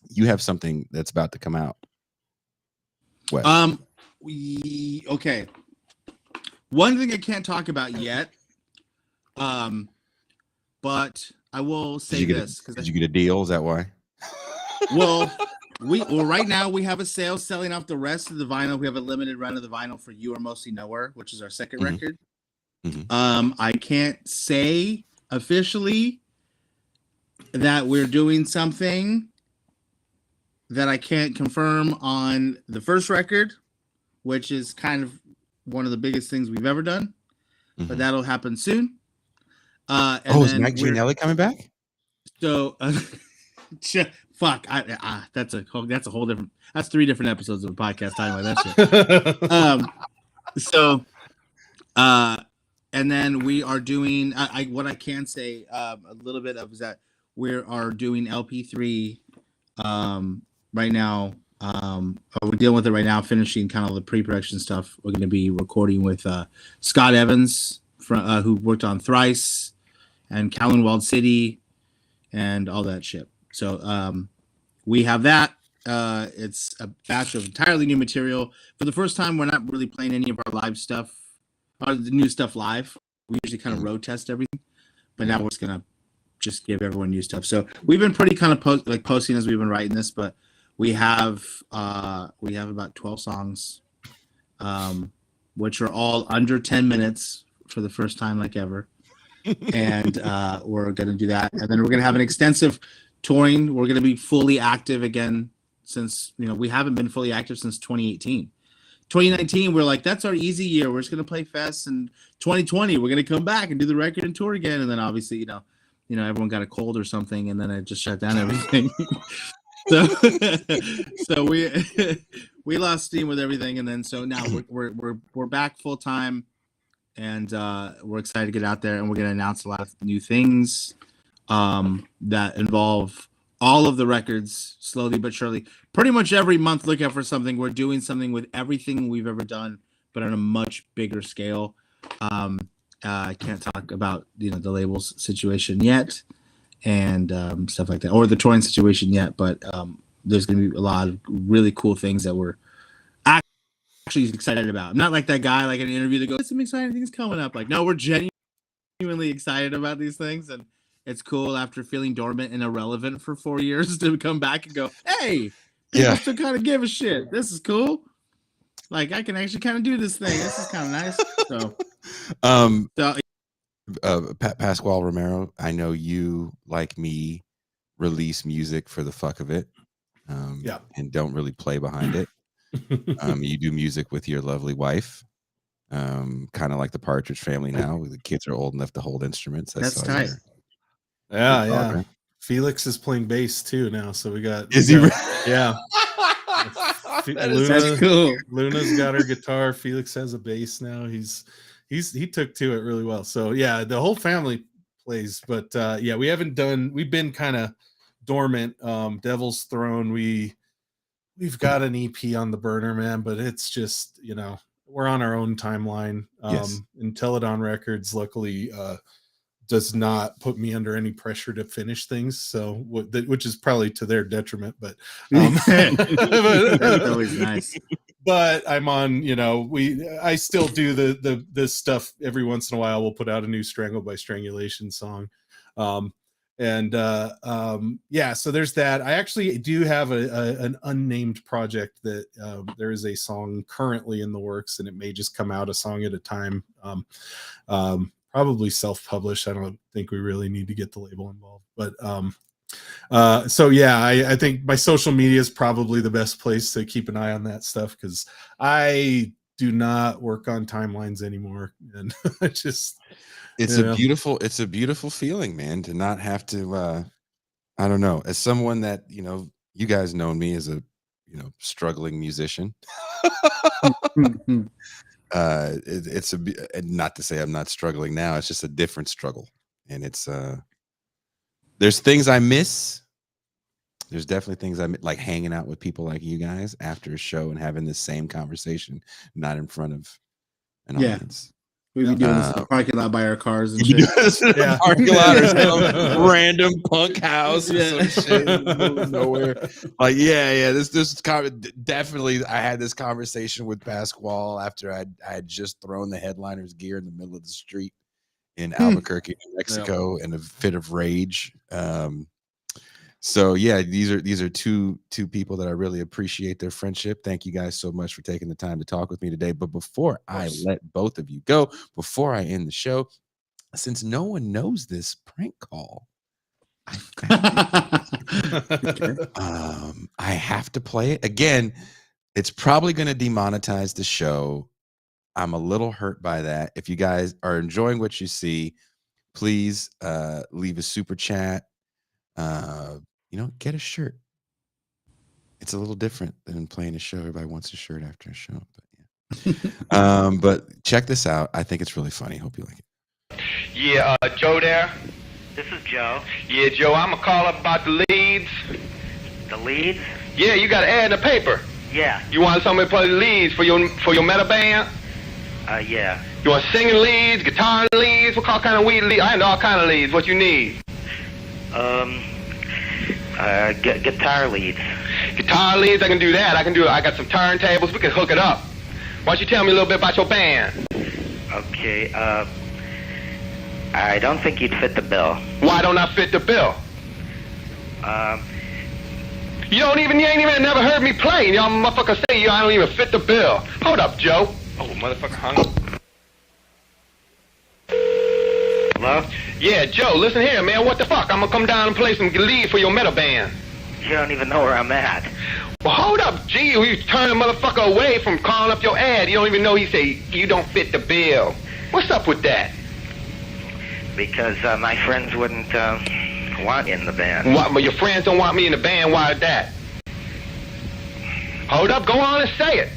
you have something that's about to come out. Wes. Okay. One thing I can't talk about yet, but I will say this did you get a deal? Is that why? Well, right now we have a sale selling off the rest of the vinyl. We have a limited run of the vinyl for You Are Mostly Nowhere, which is our second record. I can't say officially that we're doing something that I can't confirm on the first record, which is kind of one of the biggest things we've ever done, but that'll happen soon. Is Mike Gianelli coming back? So, fuck, that's a whole different. That's 3 different episodes of a podcast talking about that shit. And then we are doing. What I can say a little bit of is that we are doing LP3 right now. We're dealing with it right now, finishing kind of the pre-production stuff. We're going to be recording with Scott Evans, who worked on Thrice and Callan Walled City and all that shit. So we have that. It's a batch of entirely new material. For the first time, we're not really playing any of our live stuff, or the new stuff live. We usually kind of road test everything, but now we're just going to just give everyone new stuff. So we've been pretty kind of posting as we've been writing this, but we have about 12 songs, which are all under 10 minutes for the first time like ever. And we're going to do that. And then we're going to have an extensive touring. We're going to be fully active again since, we haven't been fully active since 2018. 2019, we're like, that's our easy year. We're just going to play fests. And 2020, we're going to come back and do the record and tour again. And then obviously, everyone got a cold or something, and then it just shut down everything. So we lost steam with everything, and then so now we're back full time, and we're excited to get out there, and we're going to announce a lot of new things that involve all of the records slowly but surely. Pretty much every month, look out for something. We're doing something with everything we've ever done, but on a much bigger scale. I can't talk about the labels situation yet and stuff like that, or the touring situation yet, but there's going to be a lot of really cool things that we're actually excited about. I'm not like that guy like in an interview that goes, some exciting things coming up. Like, no, we're genuinely excited about these things, and it's cool after feeling dormant and irrelevant for 4 years to come back and go, hey, people still kind of give a shit. This is cool. Like, I can actually kind of do this thing. This is kind of nice. Pascual Romero, I know you, like me, release music for the fuck of it, and don't really play behind it. You do music with your lovely wife, kind of like the Partridge Family now. The kids are old enough to hold instruments. That's tight. Yeah. Felix is playing bass too now, so we got. Is he? Yeah. That's cool. Luna's got her guitar. Felix has a bass now. He took to it really well. So yeah, the whole family plays, but we've been kind of dormant. Devil's Throne, we've got an EP on the burner, man, but it's just, we're on our own timeline. And Teledon Records luckily does not put me under any pressure to finish things, so which is probably to their detriment, but that's always nice. But I'm on, I still do the stuff every once in a while. We'll put out a new Strangled by Strangulation song. So there's that. I actually do have an unnamed project that there is a song currently in the works, and it may just come out a song at a time. Probably self-published. I don't think we really need to get the label involved, but I think my social media is probably the best place to keep an eye on that stuff, because I do not work on timelines anymore, and it's a beautiful feeling, man, to not have to I don't know, as someone that you guys know me as a struggling musician. It's not to say I'm not struggling now. It's just a different struggle, and it's there's things I miss. There's definitely things I miss, like hanging out with people like you guys after a show and having this same conversation, not in front of an audience. We'd be doing this in the parking lot by our cars and You shit. do this in a Yeah. parking lot or some random punk house or Yeah. some shit in the middle of nowhere. Like, yeah. Definitely. I had this conversation with Pascual after I had just thrown the headliner's gear in the middle of the street in Albuquerque, New Mexico, in a fit of rage. So yeah, these are two people that I really appreciate their friendship. Thank you guys so much for taking the time to talk with me today. But before I let both of you go, before I end the show, since no one knows this prank call, I have to play it again. It's probably going to demonetize the show. I'm a little hurt by that. If you guys are enjoying what you see, please leave a super chat. Get a shirt. It's a little different than playing a show. Everybody wants a shirt after a show, but yeah. But check this out. I think it's really funny. Hope you like it. Yeah, Joe there. This is Joe. Yeah, Joe, I'm gonna call up about the leads. The leads? Yeah, you got an ad in the paper. Yeah. You want somebody to play the leads for your metal band? Yeah. You want singing leads, guitar leads? What kind of weed leads? I have all kind of leads. What you need? Guitar leads. Guitar leads, I can do that. I got some turntables. We can hook it up. Why don't you tell me a little bit about your band? Okay, I don't think you'd fit the bill. Why don't I fit the bill? You ain't even never heard me play. Y'all motherfuckers say I don't even fit the bill. Hold up, Joe. Oh, motherfucker hung up. Hello? Yeah, Joe, listen here, man. What the fuck? I'm gonna come down and play some lead for your metal band. You don't even know where I'm at. Well, hold up, G. You turn the motherfucker away from calling up your ad. You don't even know he say you don't fit the bill. What's up with that? Because my friends wouldn't want you in the band. What? But your friends don't want me in the band. Why is that? Hold up, go on and say it.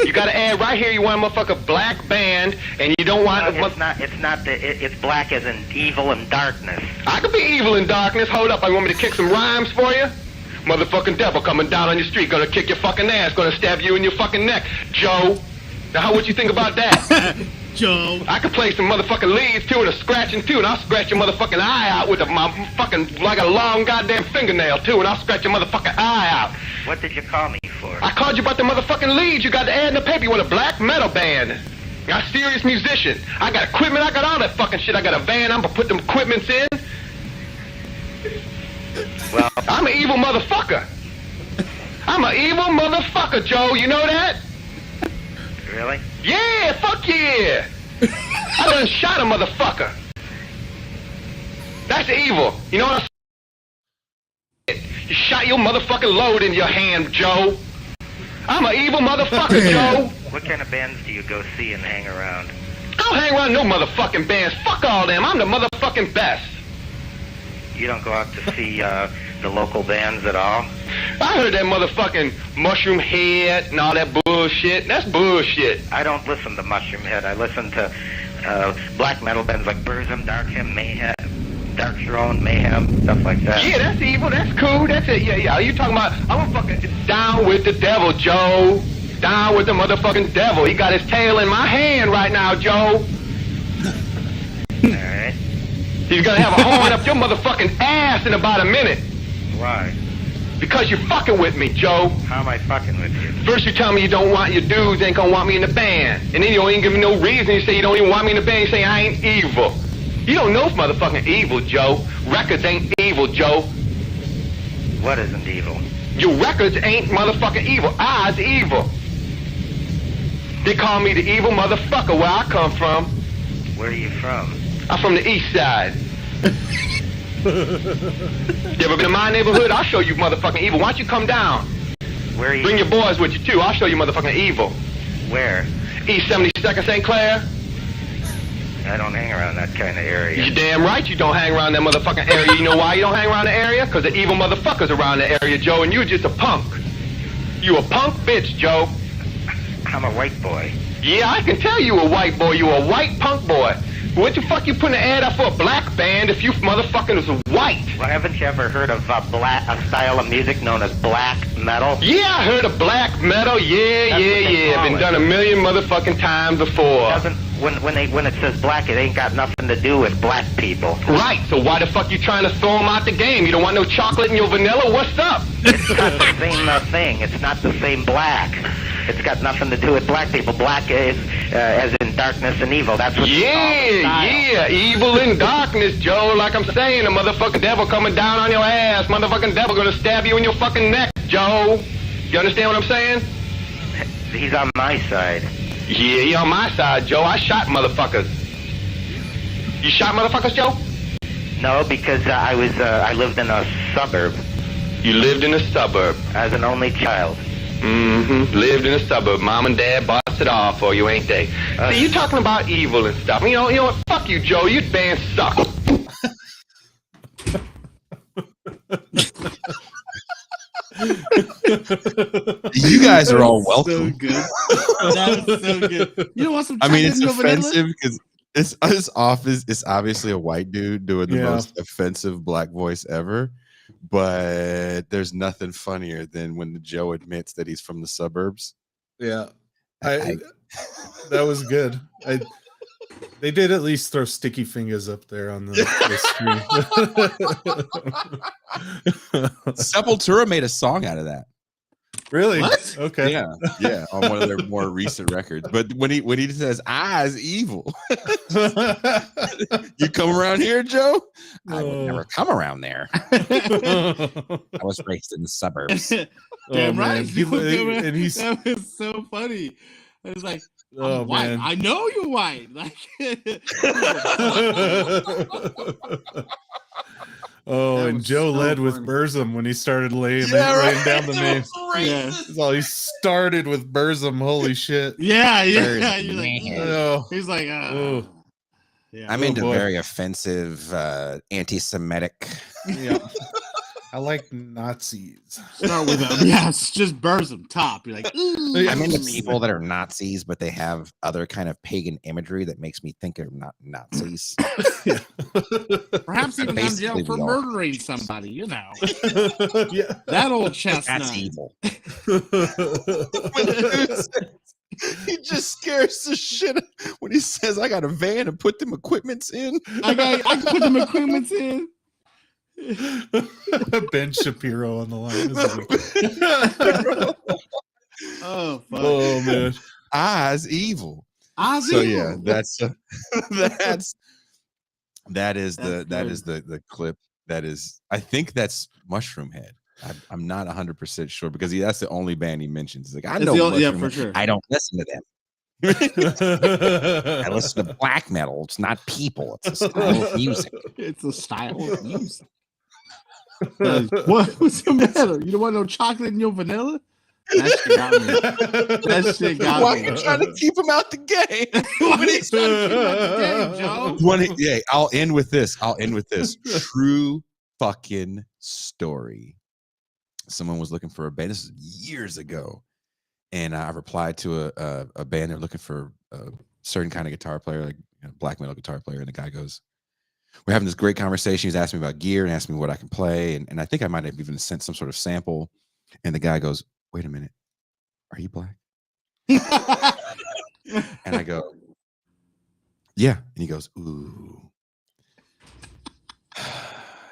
You got an ad right here. You want a motherfucker black band, and you don't want. It's black as in evil and darkness. I could be evil in darkness. Hold up, I want me to kick some rhymes for you. Motherfucking devil coming down on your street, gonna kick your fucking ass, gonna stab you in your fucking neck, Joe. Now, what you think about that? Joe. I could play some motherfucking leads too, and a scratching too, and I'll scratch your motherfucking eye out with my fucking like a long goddamn fingernail too, and I'll scratch your motherfucking eye out. What did you call me for? I called you about the motherfucking leads. You got the ad in the paper. You want a black metal band. I'm a serious musician. I got equipment. I got all that fucking shit. I got a van. I'm gonna put them equipments in. Well, I'm an evil motherfucker. I'm an evil motherfucker, Joe. You know that? really? Yeah, fuck yeah. I done shot a motherfucker. That's evil. You know what I'm saying? You shot your motherfucking load in your hand, Joe. I'm an evil motherfucker, Joe. What kind of bands do you go see and hang around? I don't hang around no motherfucking bands. Fuck all them. I'm the motherfucking best. You don't go out to see the local bands at all? I heard that motherfucking Mushroom Head and all that bullshit. That's bullshit. I don't listen to Mushroom Head. I listen to black metal bands like Burzum, Dark Hymn, Mayhem, Dark Throne, Mayhem, stuff like that. Yeah, that's evil. That's cool. That's it. Yeah. You talking about? I'm fucking down with the devil, Joe. Down with the motherfucking devil. He got his tail in my hand right now, Joe. All right. He's gonna have a horn up your motherfucking ass in about a minute. Why? Because you're fucking with me, Joe. How am I fucking with you? First you tell me you don't want your dudes ain't gonna want me in the band. And then you don't even give me no reason. You say you don't even want me in the band. You say I ain't evil. You don't know if motherfucking evil, Joe. Records ain't evil, Joe. What isn't evil? Your records ain't motherfucking evil. I's evil. They call me the evil motherfucker where I come from. Where are you from? I'm from the east side. You ever been to my neighborhood? I'll show you motherfucking evil. Why don't you come down? Where are you? Bring your boys with you too. I'll show you motherfucking evil. Where? East 72nd St. Clair. I don't hang around that kind of area. You damn right you don't hang around that motherfucking area. You know why you don't hang around the area? Because the evil motherfuckers around the area, Joe, and you're just a punk. You a punk bitch, Joe. I'm a white boy. Yeah, I can tell you a white boy. You a white punk boy. What the fuck you putting an ad up for a black band if you motherfucking was white? Well, haven't you ever heard of a style of music known as black metal? Yeah, I heard of black metal. Yeah. Been done a million motherfucking times before. Doesn't when it says black, it ain't got nothing to do with black people. Right, so why the fuck you trying to throw them out the game? You don't want no chocolate in your vanilla? What's up? It's not the same thing. It's not the same black. It's got nothing to do with black people. Black is as in darkness and evil. That's what Yeah, evil and darkness, Joe. Like I'm saying, the motherfucking devil coming down on your ass. Motherfucking devil gonna stab you in your fucking neck, Joe. You understand what I'm saying? He's on my side. Yeah, he on my side, Joe. I shot motherfuckers. You shot motherfuckers, Joe? No, because I lived in a suburb You lived in a suburb. as an only child. Mm-hmm. Lived in a suburb. Mom and Dad busted off for you, ain't they? See, you talking about evil and stuff. You know what? Fuck you, Joe. Your band sucks. You guys are all welcome. So good. That was so good. You don't want some? I mean, it's chocolate and offensive because it's office. It's obviously a white dude doing the Yeah. most offensive black voice ever. But there's nothing funnier than when Joe admits that he's from the suburbs. Yeah, that was good. They did at least throw sticky fingers up there on the screen. Sepultura made a song out of that. Really? What? Okay. Yeah, on one of their more recent records. But when he says "is evil," you come around here, Joe? I would never come around there. I was raised in the suburbs. Damn right. man. And he's That was so funny. It was like, oh I'm white. man. I know you're white. Like, Oh, That and was Joe so led with funny. Burzum when he started laying right. down the name. yeah, That's all he started with Burzum. Holy shit. yeah. You're Man. like, Oh, he's like, oh. yeah. I'm Oh, into boy. very offensive, anti-Semitic. Yeah. I like Nazis. Start with them. Yeah, it's just Burzum top. You're like, ooh. Yeah. I'm into people that are Nazis, but they have other kind of pagan imagery that makes me think they're not Nazis. Perhaps even on jail Basically, for we are. murdering somebody. You know, Yeah. that old chestnut. That's evil. He just scares the shit when he says, "I got a van and put them equipments in." I can put them equipments in. Ben Shapiro on the line. Oh, fuck. Oh man. Eyes evil. Ozzy? So yeah, that's that is That's the clip. That is, I think that's Mushroom Head. I'm not 100% sure because that's the only band he mentions. He's like, I It's know, the only- yeah, Mushroom for Head. sure. I don't listen to them. I listen to black metal. It's not people. It's a style of music. It's a style of music. What's the matter? You don't want no chocolate in your vanilla? That shit got me. That shit got Why me. are you trying to keep him out the game? Why are you trying to keep up the game, Joe? Yeah, I'll end with this. True fucking story. Someone was looking for a band. This is years ago. And I replied to a band. They're looking for a certain kind of guitar player, like black metal guitar player. And the guy goes, we're having this great conversation. He's asking me about gear and asking me what I can play. And I think I might have even sent some sort of sample. And the guy goes, wait a minute. Are you black? And I go, yeah. And he goes, ooh.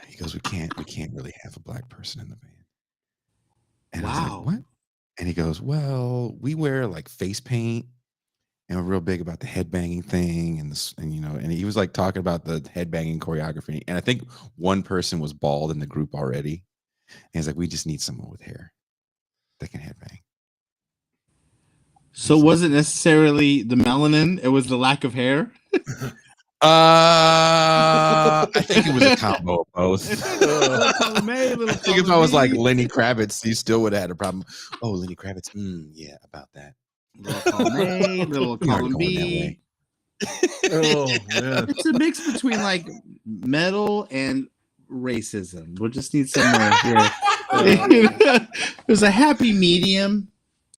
He goes, we can't really have a black person in the band. And I was Wow. like, what? And he goes, well, we wear like face paint and we're real big about the headbanging thing. And he was like talking about the headbanging choreography. And I think one person was bald in the group already. And he's like, we just need someone with hair that can headbang. So was it necessarily the melanin? It was the lack of hair? I think it was a combo of both. I think if I was like Lenny Kravitz, you still would have had a problem. Oh, Lenny Kravitz. Yeah, about that. Little column A, little We aren't column going that B. way. Oh man. It's a mix between like metal and racism. We'll just need somewhere here. There's a happy medium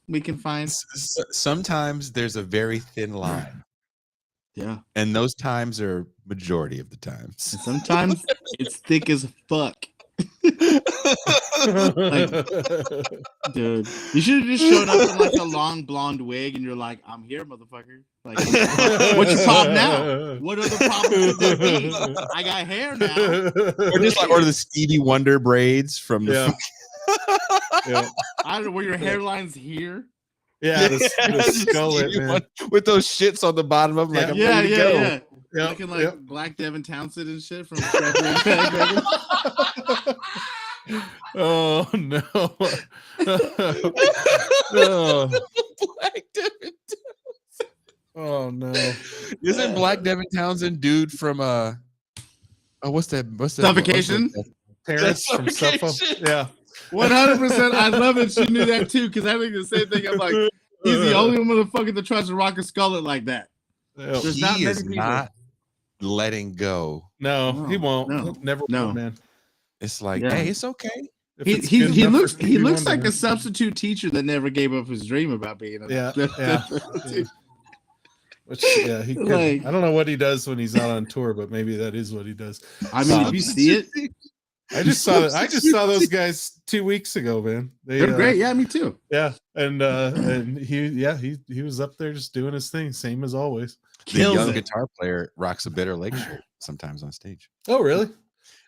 we can find. Sometimes there's a very thin line, Yeah. and those times are majority of the times. And sometimes it's thick as fuck. Dude, you should have just showed up in like a long blonde wig, and you're like, "I'm here, motherfucker." Like, what's your problem now? What are the problems with me? I got hair now. Or just like, or the Stevie Wonder braids from the. Yeah. I don't know where your hairline's here. Yeah, the skullet, man. With those shits on the bottom of them, like I'm ready to go. Yeah. Yep, Looking like Black Devin Townsend and shit from Scrappy. Oh no. Black Devin Townsend. Oh no. Isn't Black Devin Townsend dude from what's that Suffocation? Parents from Suffolk. Yeah. 100%. I love that she knew that too, because I think the same thing. I'm like, he's the only motherfucker that tries to rock a skullet like that. Yep. There's He not many is people. not letting go. No, he won't. No. Never No. will, man. It's like, Yeah. hey, it's okay. If He it's good he enough for looks Stevie like Wonder, a substitute teacher that never gave up his dream about being a Yeah. Which, yeah, he could. Like- I don't know what he does when he's out on tour, but maybe that is what he does. I mean, if you see it, I just saw those guys 2 weeks ago, man. they're great. Yeah, me too. Yeah, and he was up there just doing his thing, same as always. The Kills young it. guitar player rocks a Bitter Lake shirt sometimes on stage. Oh, really?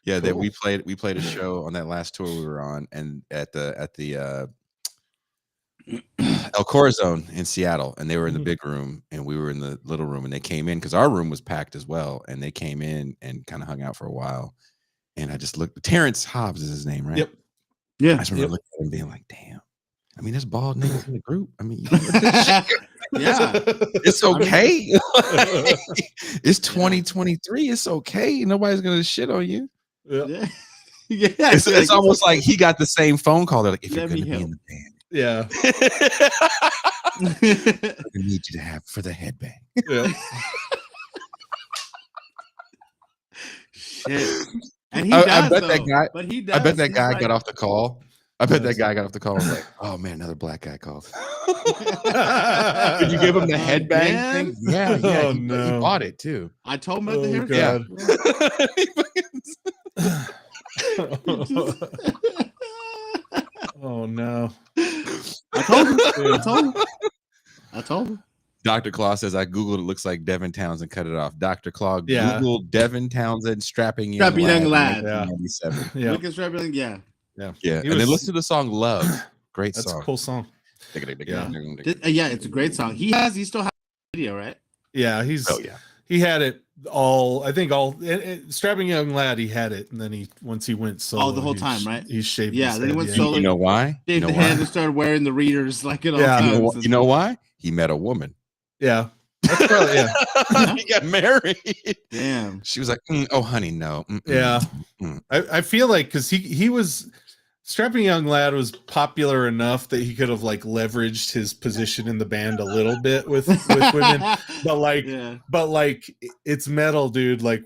Yeah, that Cool. we played a show on that last tour we were on, and at the El Corazon in Seattle, and they were in the big room, and we were in the little room, and they came in because our room was packed as well, and they came in and kind of hung out for a while, and I just looked. Terrence Hobbs is his name, right? Yep. I Yeah. just remember looking at him being like, "Damn." I mean, there's bald niggas in the group. I mean, Yeah. it's okay. It's 2023. It's okay. Nobody's gonna shit on you. Yeah. Yeah. Yeah. It's almost like he got the same phone call. They're like, if you're Let me gonna be in help. the band, Yeah. I need you to have for the headbang. Yeah. Shit. And he I does, bet that though. guy- But he does. I bet that He's guy like- got off the call. I bet that guy got off the call and was like, oh man, another black guy called. Did you give him the headbang Man. thing? Yeah, Oh, he no. bought it too. I told him about the Oh, haircut. God. Oh no. I told him. I told him. Dr. Claw says, I Googled it, looks like Devin Townsend cut it off. Dr. Claw Yeah. Googled Devin Townsend strapping young Strapping young lad. in 1997. Yeah. Look at Strapping. Yeah. Yeah. He And was- then listen to the song Love. Great That's song. a cool song. Yeah. Yeah, it's a great song. He still has a video, right? Yeah, Oh yeah. he had it all. I think strapping young lad. He had it, and then once he went solo, the whole he time, right? He shaved. Yeah, his then he head, went yeah. solo. You know why? You Shaved know the why? head and started wearing the readers like at all Yeah. times. You know why? He met a woman. Yeah, that's probably He got married. Damn. She was like, oh, honey, no. Mm-mm. yeah. Mm. I feel like because he was strapping young lad was popular enough that he could have like leveraged his position in the band a little bit with women, but like. Yeah. But like it's metal, dude. Like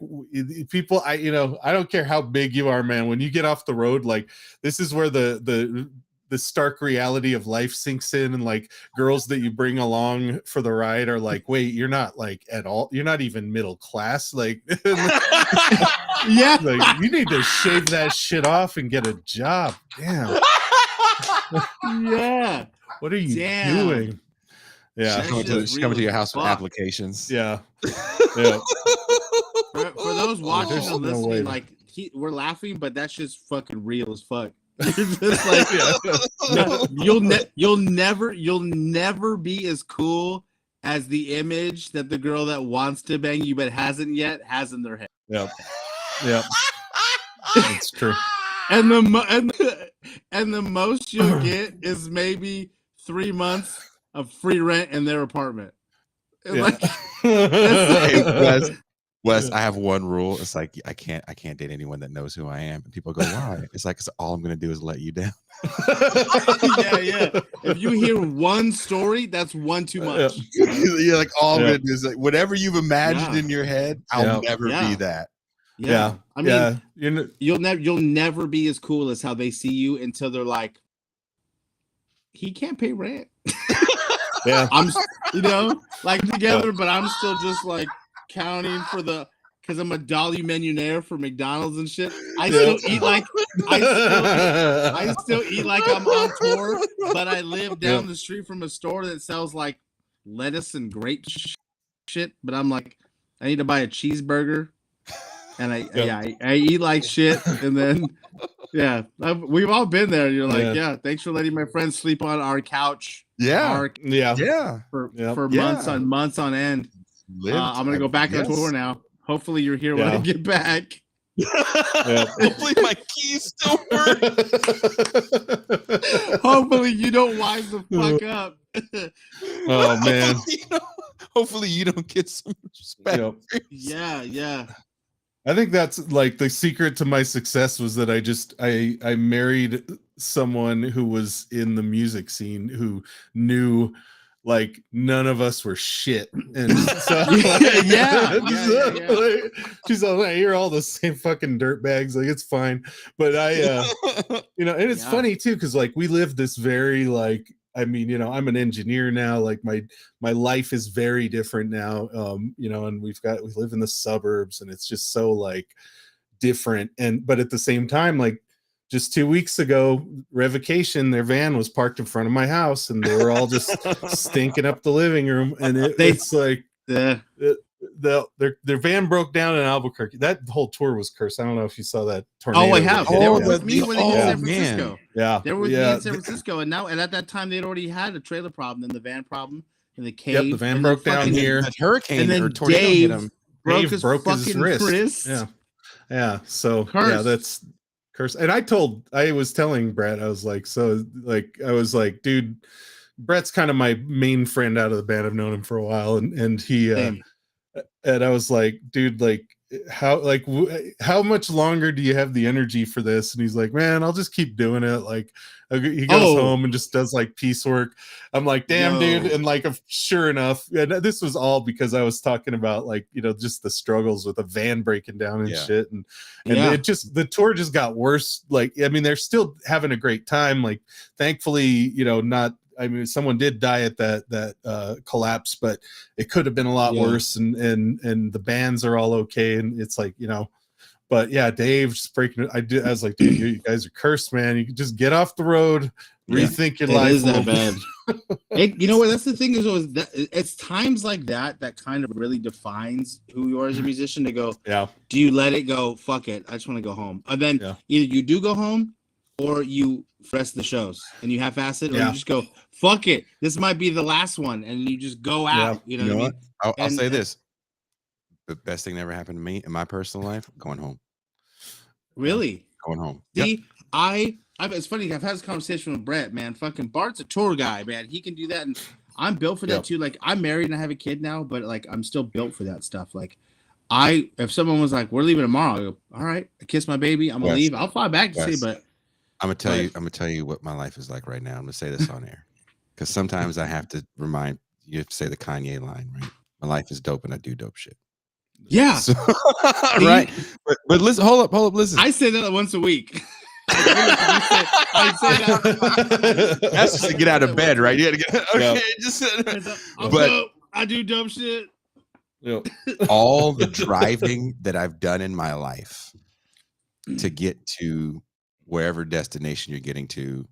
people, I don't care how big you are, man. When you get off the road, like this is where the stark reality of life sinks in, and like girls that you bring along for the ride are like, wait, you're not like at all. You're not even middle class. Like, Yeah. like you need to shave that shit off and get a job. Damn, Yeah. what are you Damn. doing? Yeah, That shit is She's coming to real your as house with fuck. applications. yeah, yeah. For those watching There's and no way. listening, like we're laughing, but that's just fucking real as fuck. You're just like, you'll never be as cool as the image that the girl that wants to bang you but hasn't yet has in their head. Yep. Yep. It's true. And the most you'll get is maybe 3 months of free rent in their apartment. Yeah. Like, Hey, Wes, I have one rule. It's like I can't date anyone that knows who I am. And people go, why? It's like, 'cause all I'm gonna do is let you down. yeah. If you hear one story, that's one too much. You're like, all I'm Yeah. gonna do is like whatever you've imagined Yeah. in your head, I'll Yeah. never Yeah. be that. Yeah. I mean, yeah. you'll never be as cool as how they see you until they're like, he can't pay rent. Yeah. I'm, like together, but I'm still just like counting for the because I'm a dolly millionaire for McDonald's and shit. I still eat like I still eat like I'm on tour, but I live down the street from a store that sells like lettuce and grape shit. But I'm like, I need to buy a cheeseburger, and I eat like shit, and then we've all been there. You're like, thanks for letting my friends sleep on our couch. For months on end. I'm gonna go back on tour now. Hopefully you're here when I get back. Hopefully my keys still work. Hopefully you don't wise the fuck up. Oh man. Hopefully you don't get some respect. Yeah. I think that's like the secret to my success was that I married someone who was in the music scene who knew like none of us were shit, and so she's all like, you're all the same fucking dirt bags, like it's fine. But I and it's funny too, because like we live this very like, I mean, I'm an engineer now, like my life is very different now, and we live in the suburbs, and it's just so like different. But at the same time, like just 2 weeks ago, Revocation, their van was parked in front of my house, and they were all just stinking up the living room. And it's like their van broke down in Albuquerque. That whole tour was cursed. I don't know if you saw that tornado. Oh, I have. They were with me when they hit San man. Francisco. Yeah, they were with me in San Francisco, and at that time they'd already had a trailer problem, and the van problem, and the cave. Yep, the van broke down here. That hurricane and then or tornado hit him. Broke his wrist. Yeah. So cursed. That's cursed. And I was telling Brett, I was like, dude, Brett's kind of my main friend out of the band. I've known him for a while, and he and I was like, dude, like how much longer do you have the energy for this? And he's like, man, I'll just keep doing it. Like he goes home and just does like piecework. I'm like, damn, dude. And like, sure enough, and this was all because I was talking about like, just the struggles with a van breaking down and shit. And it just, the tour just got worse. Like, I mean, they're still having a great time. Like, thankfully, I mean, someone did die at that collapse, but it could have been a lot worse. And the bands are all okay. And it's like, but yeah, Dave just breaking it. I was like, dude, you guys are cursed, man. You can just get off the road, rethink your life. It is that bad. You know what? That's the thing is, it's times like that kind of really defines who you are as a musician. To go, do you let it go? Fuck it, I just want to go home. And then either you do go home, or you rest the shows and you half-ass it, or you just go, fuck it, this might be the last one, and you just go out. You know what I mean? I'll say this: the best thing that ever happened to me in my personal life, going home. Really? Going home. See, it's funny. I've had this conversation with Brett, man. Fucking Bart's a tour guy, man. He can do that, and I'm built for that too. Like, I'm married and I have a kid now, but like, I'm still built for that stuff. Like, if someone was like, "We're leaving tomorrow," I go, "All right." I kiss my baby. I'm gonna leave. I'll fly back to see, but I'm gonna tell you what my life is like right now. I'm gonna say this on air because sometimes I have to remind you. Have to say the Kanye line, right? My life is dope, and I do dope shit. Yeah. So, right. But listen, hold up, listen. I say that once a week. I say that. That's just to get out of bed, right? You gotta get but I do dope shit. All the driving that I've done in my life to get to wherever destination you're getting to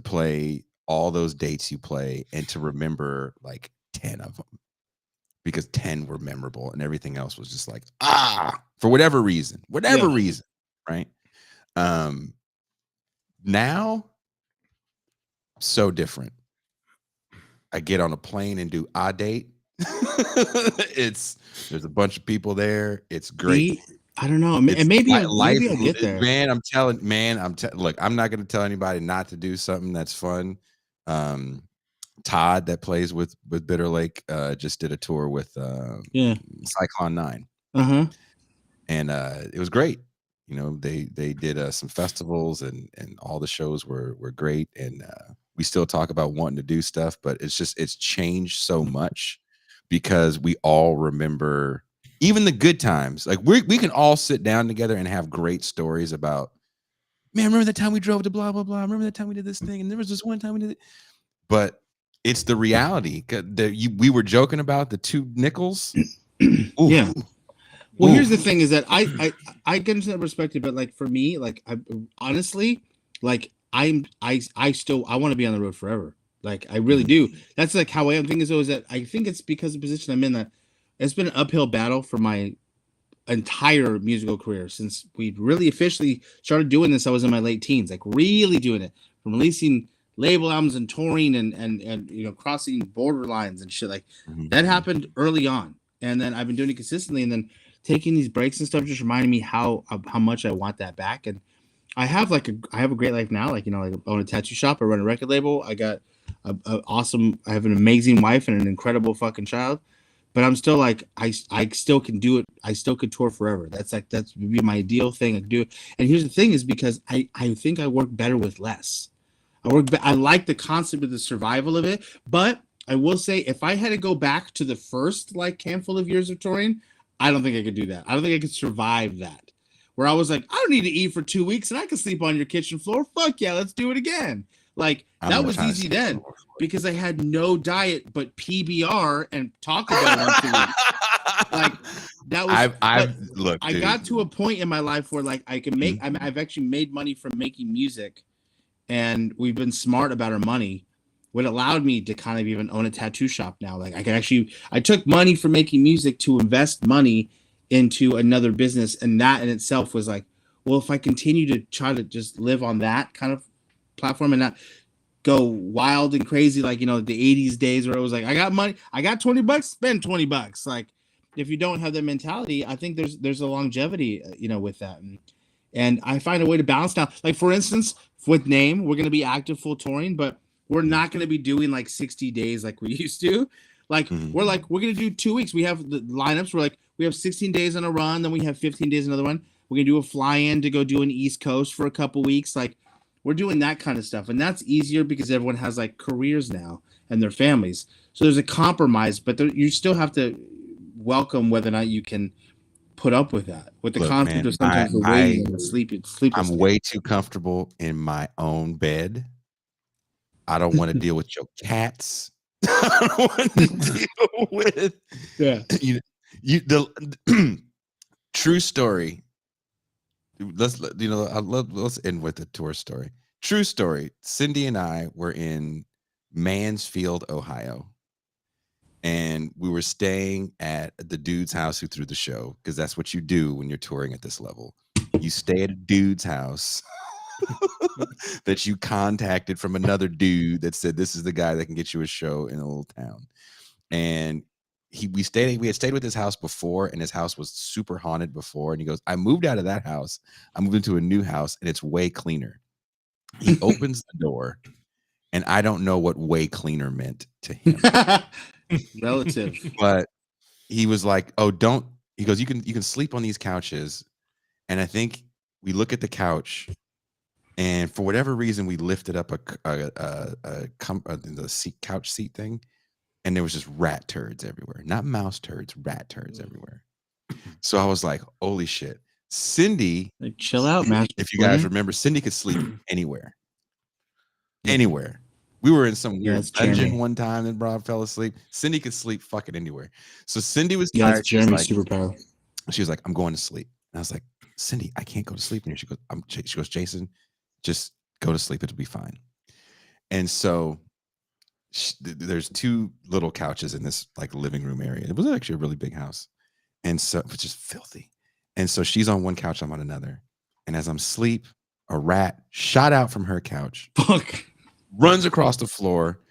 play all those dates you play, and to remember like 10 of them. Because 10 were memorable and everything else was just like, for whatever reason, right? Now, so different. I get on a plane and do a date. There's a bunch of people there. It's great. I don't know. And maybe I'll get there. Man, look, I'm not going to tell anybody not to do something that's fun. Todd, that plays with Bitter Lake, just did a tour with Cyclone 9, and it was great. They did some festivals, and all the shows were great, and we still talk about wanting to do stuff, but it's changed so much because we all remember even the good times. Like we can all sit down together and have great stories about, man, remember that time we drove to blah blah blah, remember that time we did this thing, and there was this one time we did it. But it's the reality. We were joking about the 2 nickels. Yeah. Well, Ooh. here's the thing: is that I get into that perspective, but like for me, like I honestly, like I want to be on the road forever. Like I really do. That's like how I am. Thing is, though, is that I think it's because of the position I'm in that it's been an uphill battle for my entire musical career since we really officially started doing this. I was in my late teens, like really doing it, from releasing label albums and touring and you know, crossing borderlines and shit like that happened early on. And then I've been doing it consistently, and then taking these breaks and stuff just reminding me how much I want that back. And I have a great life now. Like, you know, like I own a tattoo shop, I run a record label, I got I have an amazing wife and an incredible fucking child. But I'm still like, I still can do it. I still could tour forever. That's would be my ideal thing. I could do it. And here's the thing is because I think I work better with less. I like the concept of the survival of it, but I will say if I had to go back to the first like handful of years of touring, I don't think I could do that. I don't think I could survive that. Where I was like, I don't need to eat for 2 weeks and I can sleep on your kitchen floor. Fuck yeah, let's do it again. Like that was easy then because I had no diet but PBR and Taco Bell once a week. Like that was. I got to a point in my life where like I can make. I've actually made money from making music, and we've been smart about our money. What allowed me to kind of even own a tattoo shop now. Like I took money from making music to invest money into another business, and that in itself was like, well, if I continue to try to just live on that kind of platform and not go wild and crazy like, you know, the 80s days where it was like, I got money, I got $20, spend $20. Like if you don't have that mentality, I think there's a longevity, you know, with that. And I find a way to balance now. Like for instance, with n.a.m.e, we're going to be active full touring, but we're not going to be doing like 60 days like we used to. Like we're going to do 2 weeks. We have the lineups. We're like, we have 16 days on a run, then we have 15 days another one. We're going to do a fly-in to go do an East Coast for a couple weeks. Like we're doing that kind of stuff. And that's easier because everyone has like careers now and their families. So there's a compromise, but you still have to welcome whether or not you can put up with that. With the concept of sometimes the waiting and the sleepless. I'm way too comfortable in my own bed. I don't want to deal with your cats. I don't want to deal with the true story. Let's end with a tour story. True story. Cindy and I were in Mansfield, Ohio, and we were staying at the dude's house who threw the show, because that's what you do when you're touring at this level. You stay at a dude's house that you contacted from another dude that said this is the guy that can get you a show in a little town. And we had stayed with his house before, and his house was super haunted before. And he goes, I moved out of that house. I moved into a new house, and it's way cleaner. He opens the door, and I don't know what way cleaner meant to him. Relative. But he was like, oh, don't. He goes, you can sleep on these couches. And I think we look at the couch, and for whatever reason, we lifted up the couch seat thing. And there was just rat turds everywhere. Not mouse turds, rat turds everywhere. So I was like, holy shit. Cindy. Like, chill out, man. If you guys remember, Cindy could sleep anywhere. Anywhere. We were in some weird dungeon one time and Rob fell asleep. Cindy could sleep fucking anywhere. So Cindy was tired. That's Jeremy's superpower. She was like, I'm going to sleep. And I was like, Cindy, I can't go to sleep in here. She goes, Jason, just go to sleep. It'll be fine. And so there's two little couches in this like living room area. It was actually a really big house, and so it's just filthy. And so she's on one couch, I'm on another. And as I'm asleep, a rat shot out from her couch, runs across the floor.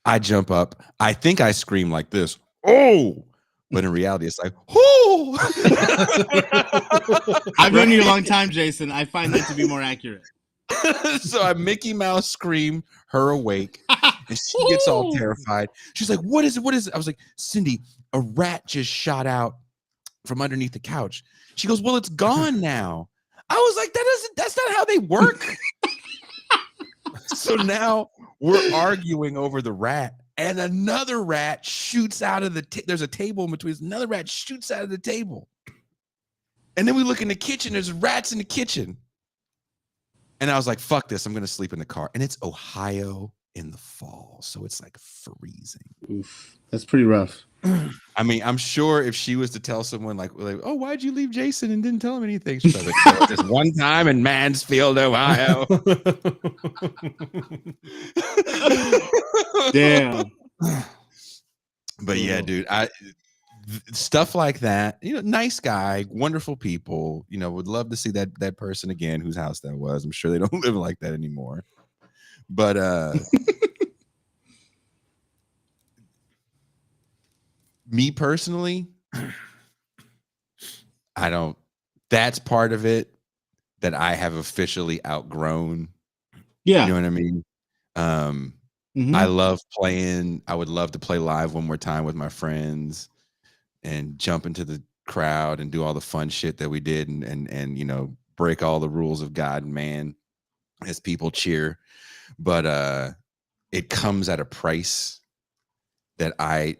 I jump up. I think I scream like this, oh! But in reality, it's like, oh! I've known you a long time, Jason. I find that to be more accurate. So I Mickey Mouse scream her awake, and she gets all terrified. She's like, what is it? What is it? I was like, Cindy, a rat just shot out from underneath the couch. She goes, well, it's gone now. I was like, that's not how they work. So now we're arguing over the rat, and another rat shoots out of there's a table in between. Another rat shoots out of the table. And then we look in the kitchen, there's rats in the kitchen. And I was like, fuck this, I'm going to sleep in the car. And it's Ohio in the fall, so it's like freezing. Oof, that's pretty rough. I mean, I'm sure if she was to tell someone like, oh, why'd you leave Jason and didn't tell him anything? She'd be like, "Oh, just one time in Mansfield, Ohio." Damn. But yeah, dude, stuff like that, nice guy, wonderful people, would love to see that person again whose house that was. I'm sure they don't live like that anymore. But me personally, that's part of it that I have officially outgrown. Yeah. You know what I mean? I love playing. I would love to play live one more time with my friends and jump into the crowd and do all the fun shit that we did and break all the rules of God and man as people cheer. But it comes at a price that I'm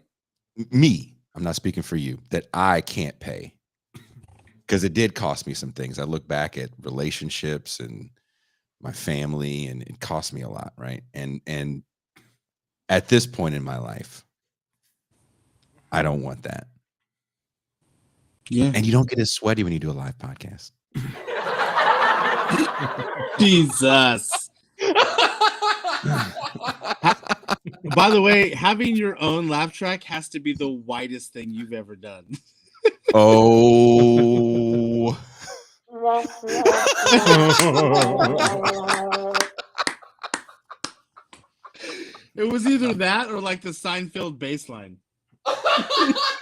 not speaking for you, that I can't pay. Because it did cost me some things. I look back at relationships and my family, and it cost me a lot, right? And at this point in my life, I don't want that. Yeah. And you don't get as sweaty when you do a live podcast. Jesus. By the way, having your own laugh track has to be the widest thing you've ever done. Oh. It was either that or like the Seinfeld bass line.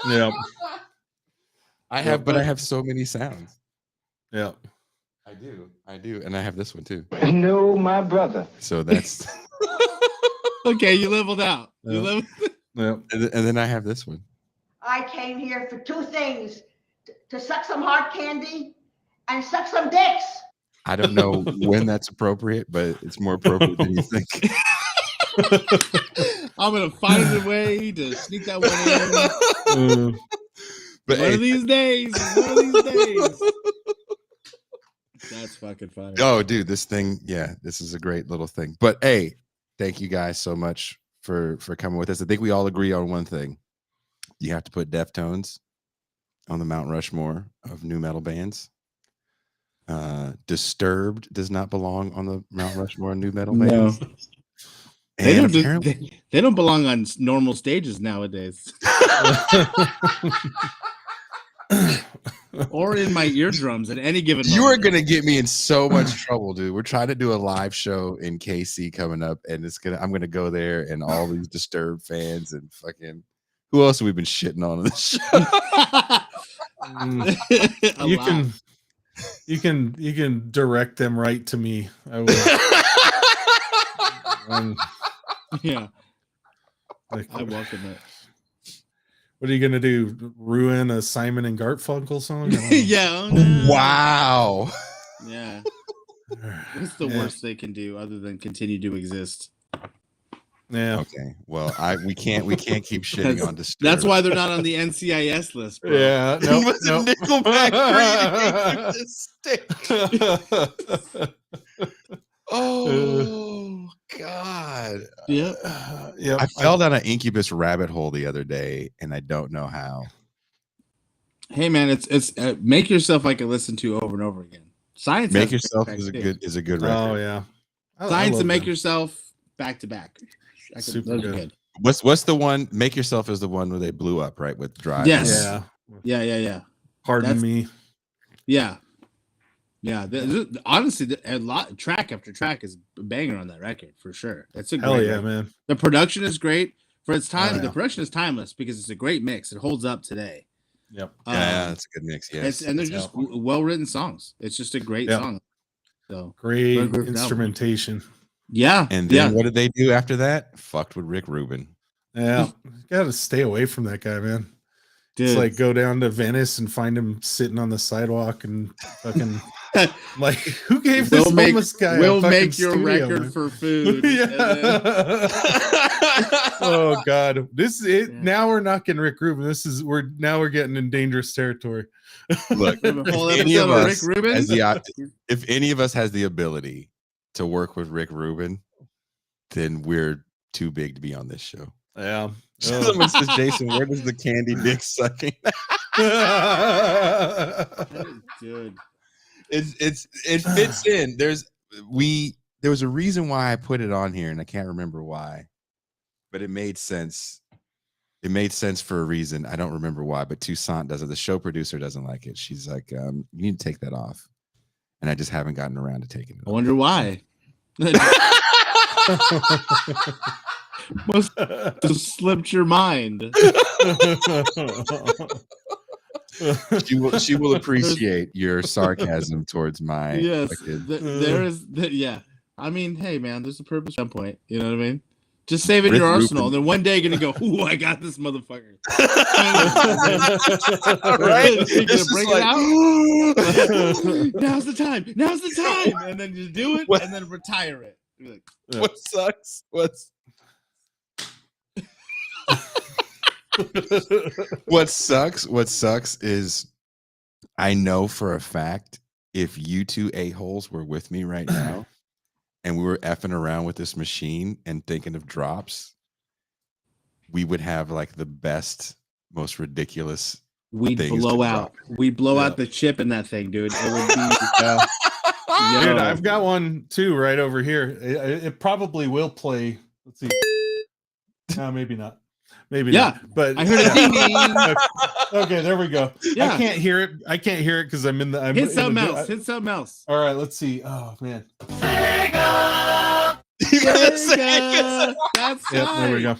Yeah. I have so many sounds. Yeah. I do. And I have this one too. No, my brother. So that's Okay, you leveled out. Yeah. Yeah. and then I have this one. I came here for two things, to suck some hard candy and suck some dicks. I don't know when that's appropriate, but it's more appropriate than you think. I'm gonna find a way to sneak that one in. But One of these days. That's fucking funny. Oh, dude, this is a great little thing. But hey, thank you guys so much for coming with us. I think we all agree on one thing. You have to put Deftones on the Mount Rushmore of new metal bands. Disturbed does not belong on the Mount Rushmore of new metal bands. No. And They don't belong on normal stages nowadays. Or in my eardrums at any given moment. You are gonna get me in so much trouble, dude. We're trying to do a live show in KC coming up, and I'm gonna go there, and all these Disturbed fans and fucking who else have we been shitting on this show? You can direct them right to me. I will. Yeah. Like, I welcome it. What are you gonna do? Ruin a Simon and Garfunkel song? Yeah. Oh, no. Wow. Yeah. What's the worst they can do other than continue to exist? Yeah. Okay. Well, we can't keep shitting on Disturbed. That's why they're not on the NCIS list, bro. Yeah. No. Nickelback breathing. Oh God. Yeah. Yeah. I fell down an Incubus rabbit hole the other day, and I don't know how. Hey man, it's Make Yourself I can listen to over and over again. Science Make Yourself is a good record. Oh yeah. Science and Make Yourself back to back. Super good. What's the one? Make Yourself is the one where they blew up, right? With Drive. Yes. Yeah. Pardon me. Yeah. Honestly, a lot track after track is a banger on that record for sure. That's a great record. Man. The production is great for its time. Oh, yeah. The production is timeless because it's a great mix. It holds up today. Yep. Yeah, that's a good mix. Yes, and they're just well written songs. It's just a great song. So great instrumentation. Yeah. And then what did they do after that? Fucked with Rick Rubin. Yeah, got to stay away from that guy, man. Dude. It's like go down to Venice and find him sitting on the sidewalk and fucking like who gave this homeless guy? We'll make studio, your record man? for food. Oh God, now we're not getting Rick Rubin. We're getting in dangerous territory. Look, if any of us has the ability to work with Rick Rubin, then we're too big to be on this show. Yeah, Someone says, Jason, where does the candy dick sucking? Dude. It fits in. There was a reason why I put it on here, and I can't remember why, but it made sense. It made sense for a reason. I don't remember why, but Toussaint doesn't. The show producer doesn't like it. She's like, you need to take that off. And I just haven't gotten around to taking it I off. wonder why. Must have slipped your mind. She will appreciate your sarcasm towards my Yes, kid. there is. Yeah, I mean, hey man, there's a purpose at some point. You know what I mean? Just save it in Rick your arsenal. Rubin. Then one day you're gonna go, "Ooh, I got this motherfucker." Right? You're gonna It's bring just it out. Now's the time. Now's the time. And then you do it, and then retire it. You're like, What sucks? What sucks is I know for a fact if you two a-holes were with me right now and we were effing around with this machine and thinking of drops, we would have like the best, most ridiculous we'd things blow to out. drop. We'd blow Yeah. out the chip in that thing, dude. It would be. Dude, I've got one too right over here. It probably will play. Let's see. No, maybe not. Maybe Yeah, not. But I heard a ding ding. Okay, there we go. Yeah. I can't hear it. I can't hear it because I'm in the. I'm Hit in something the- else. Hit something else. All right, let's see. Oh man. That's Yep, there we right. go.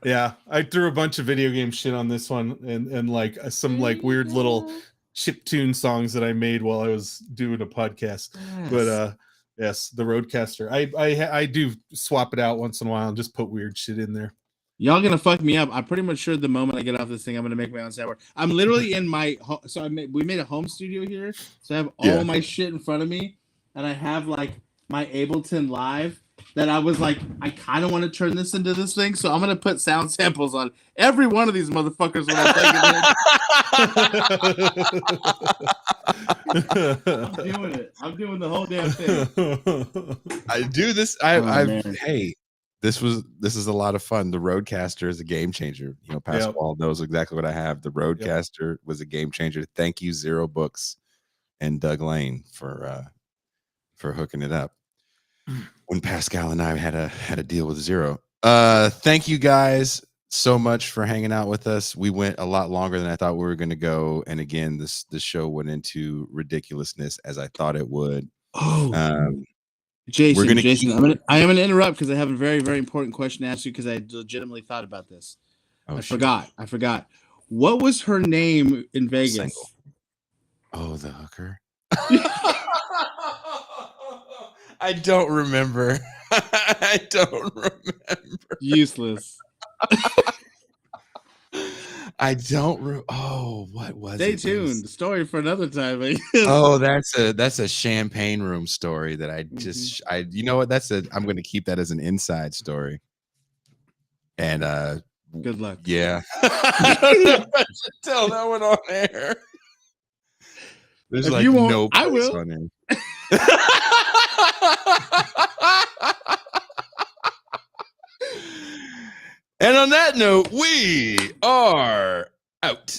Yeah, I threw a bunch of video game shit on this one, and like some like weird little chip tune songs that I made while I was doing a podcast. But yes, the Roadcaster. I do swap it out once in a while and just put weird shit in there. Y'all gonna fuck me up. I'm pretty much sure the moment I get off this thing, I'm gonna make my own soundboard. I'm literally in my so we made a home studio here, so I have all my shit in front of me, and I have like my Ableton Live that I was like, I kind of want to turn this into this thing, so I'm gonna put sound samples on every one of these motherfuckers when I'm I'm doing it. I'm doing the whole damn thing. I do this. Hey, this is a lot of fun. The Roadcaster is a game changer. You know, Pascual knows exactly what I have. The Roadcaster was a game changer. Thank you, Zero Books and Doug Lane for hooking it up when Pascal and I had a deal with Zero. Thank you guys so much for hanging out with us. We went a lot longer than I thought we were going to go, and again, this show went into ridiculousness as I thought it would. Jason, Jason, I am gonna interrupt because I have a very, very important question to ask you because I legitimately thought about this. I forgot. What was her name in Vegas? Single. Oh, the hooker. I don't remember. I don't remember. Useless. I don't. What was Stay it? tuned. Story for another time. Oh, that's a champagne room story that I just you know what? I'm going to keep that as an inside story. And good luck. Yeah. I don't know if I should tell that one on air. There's If like you won't, no I place will. on air. And on that note, we are out.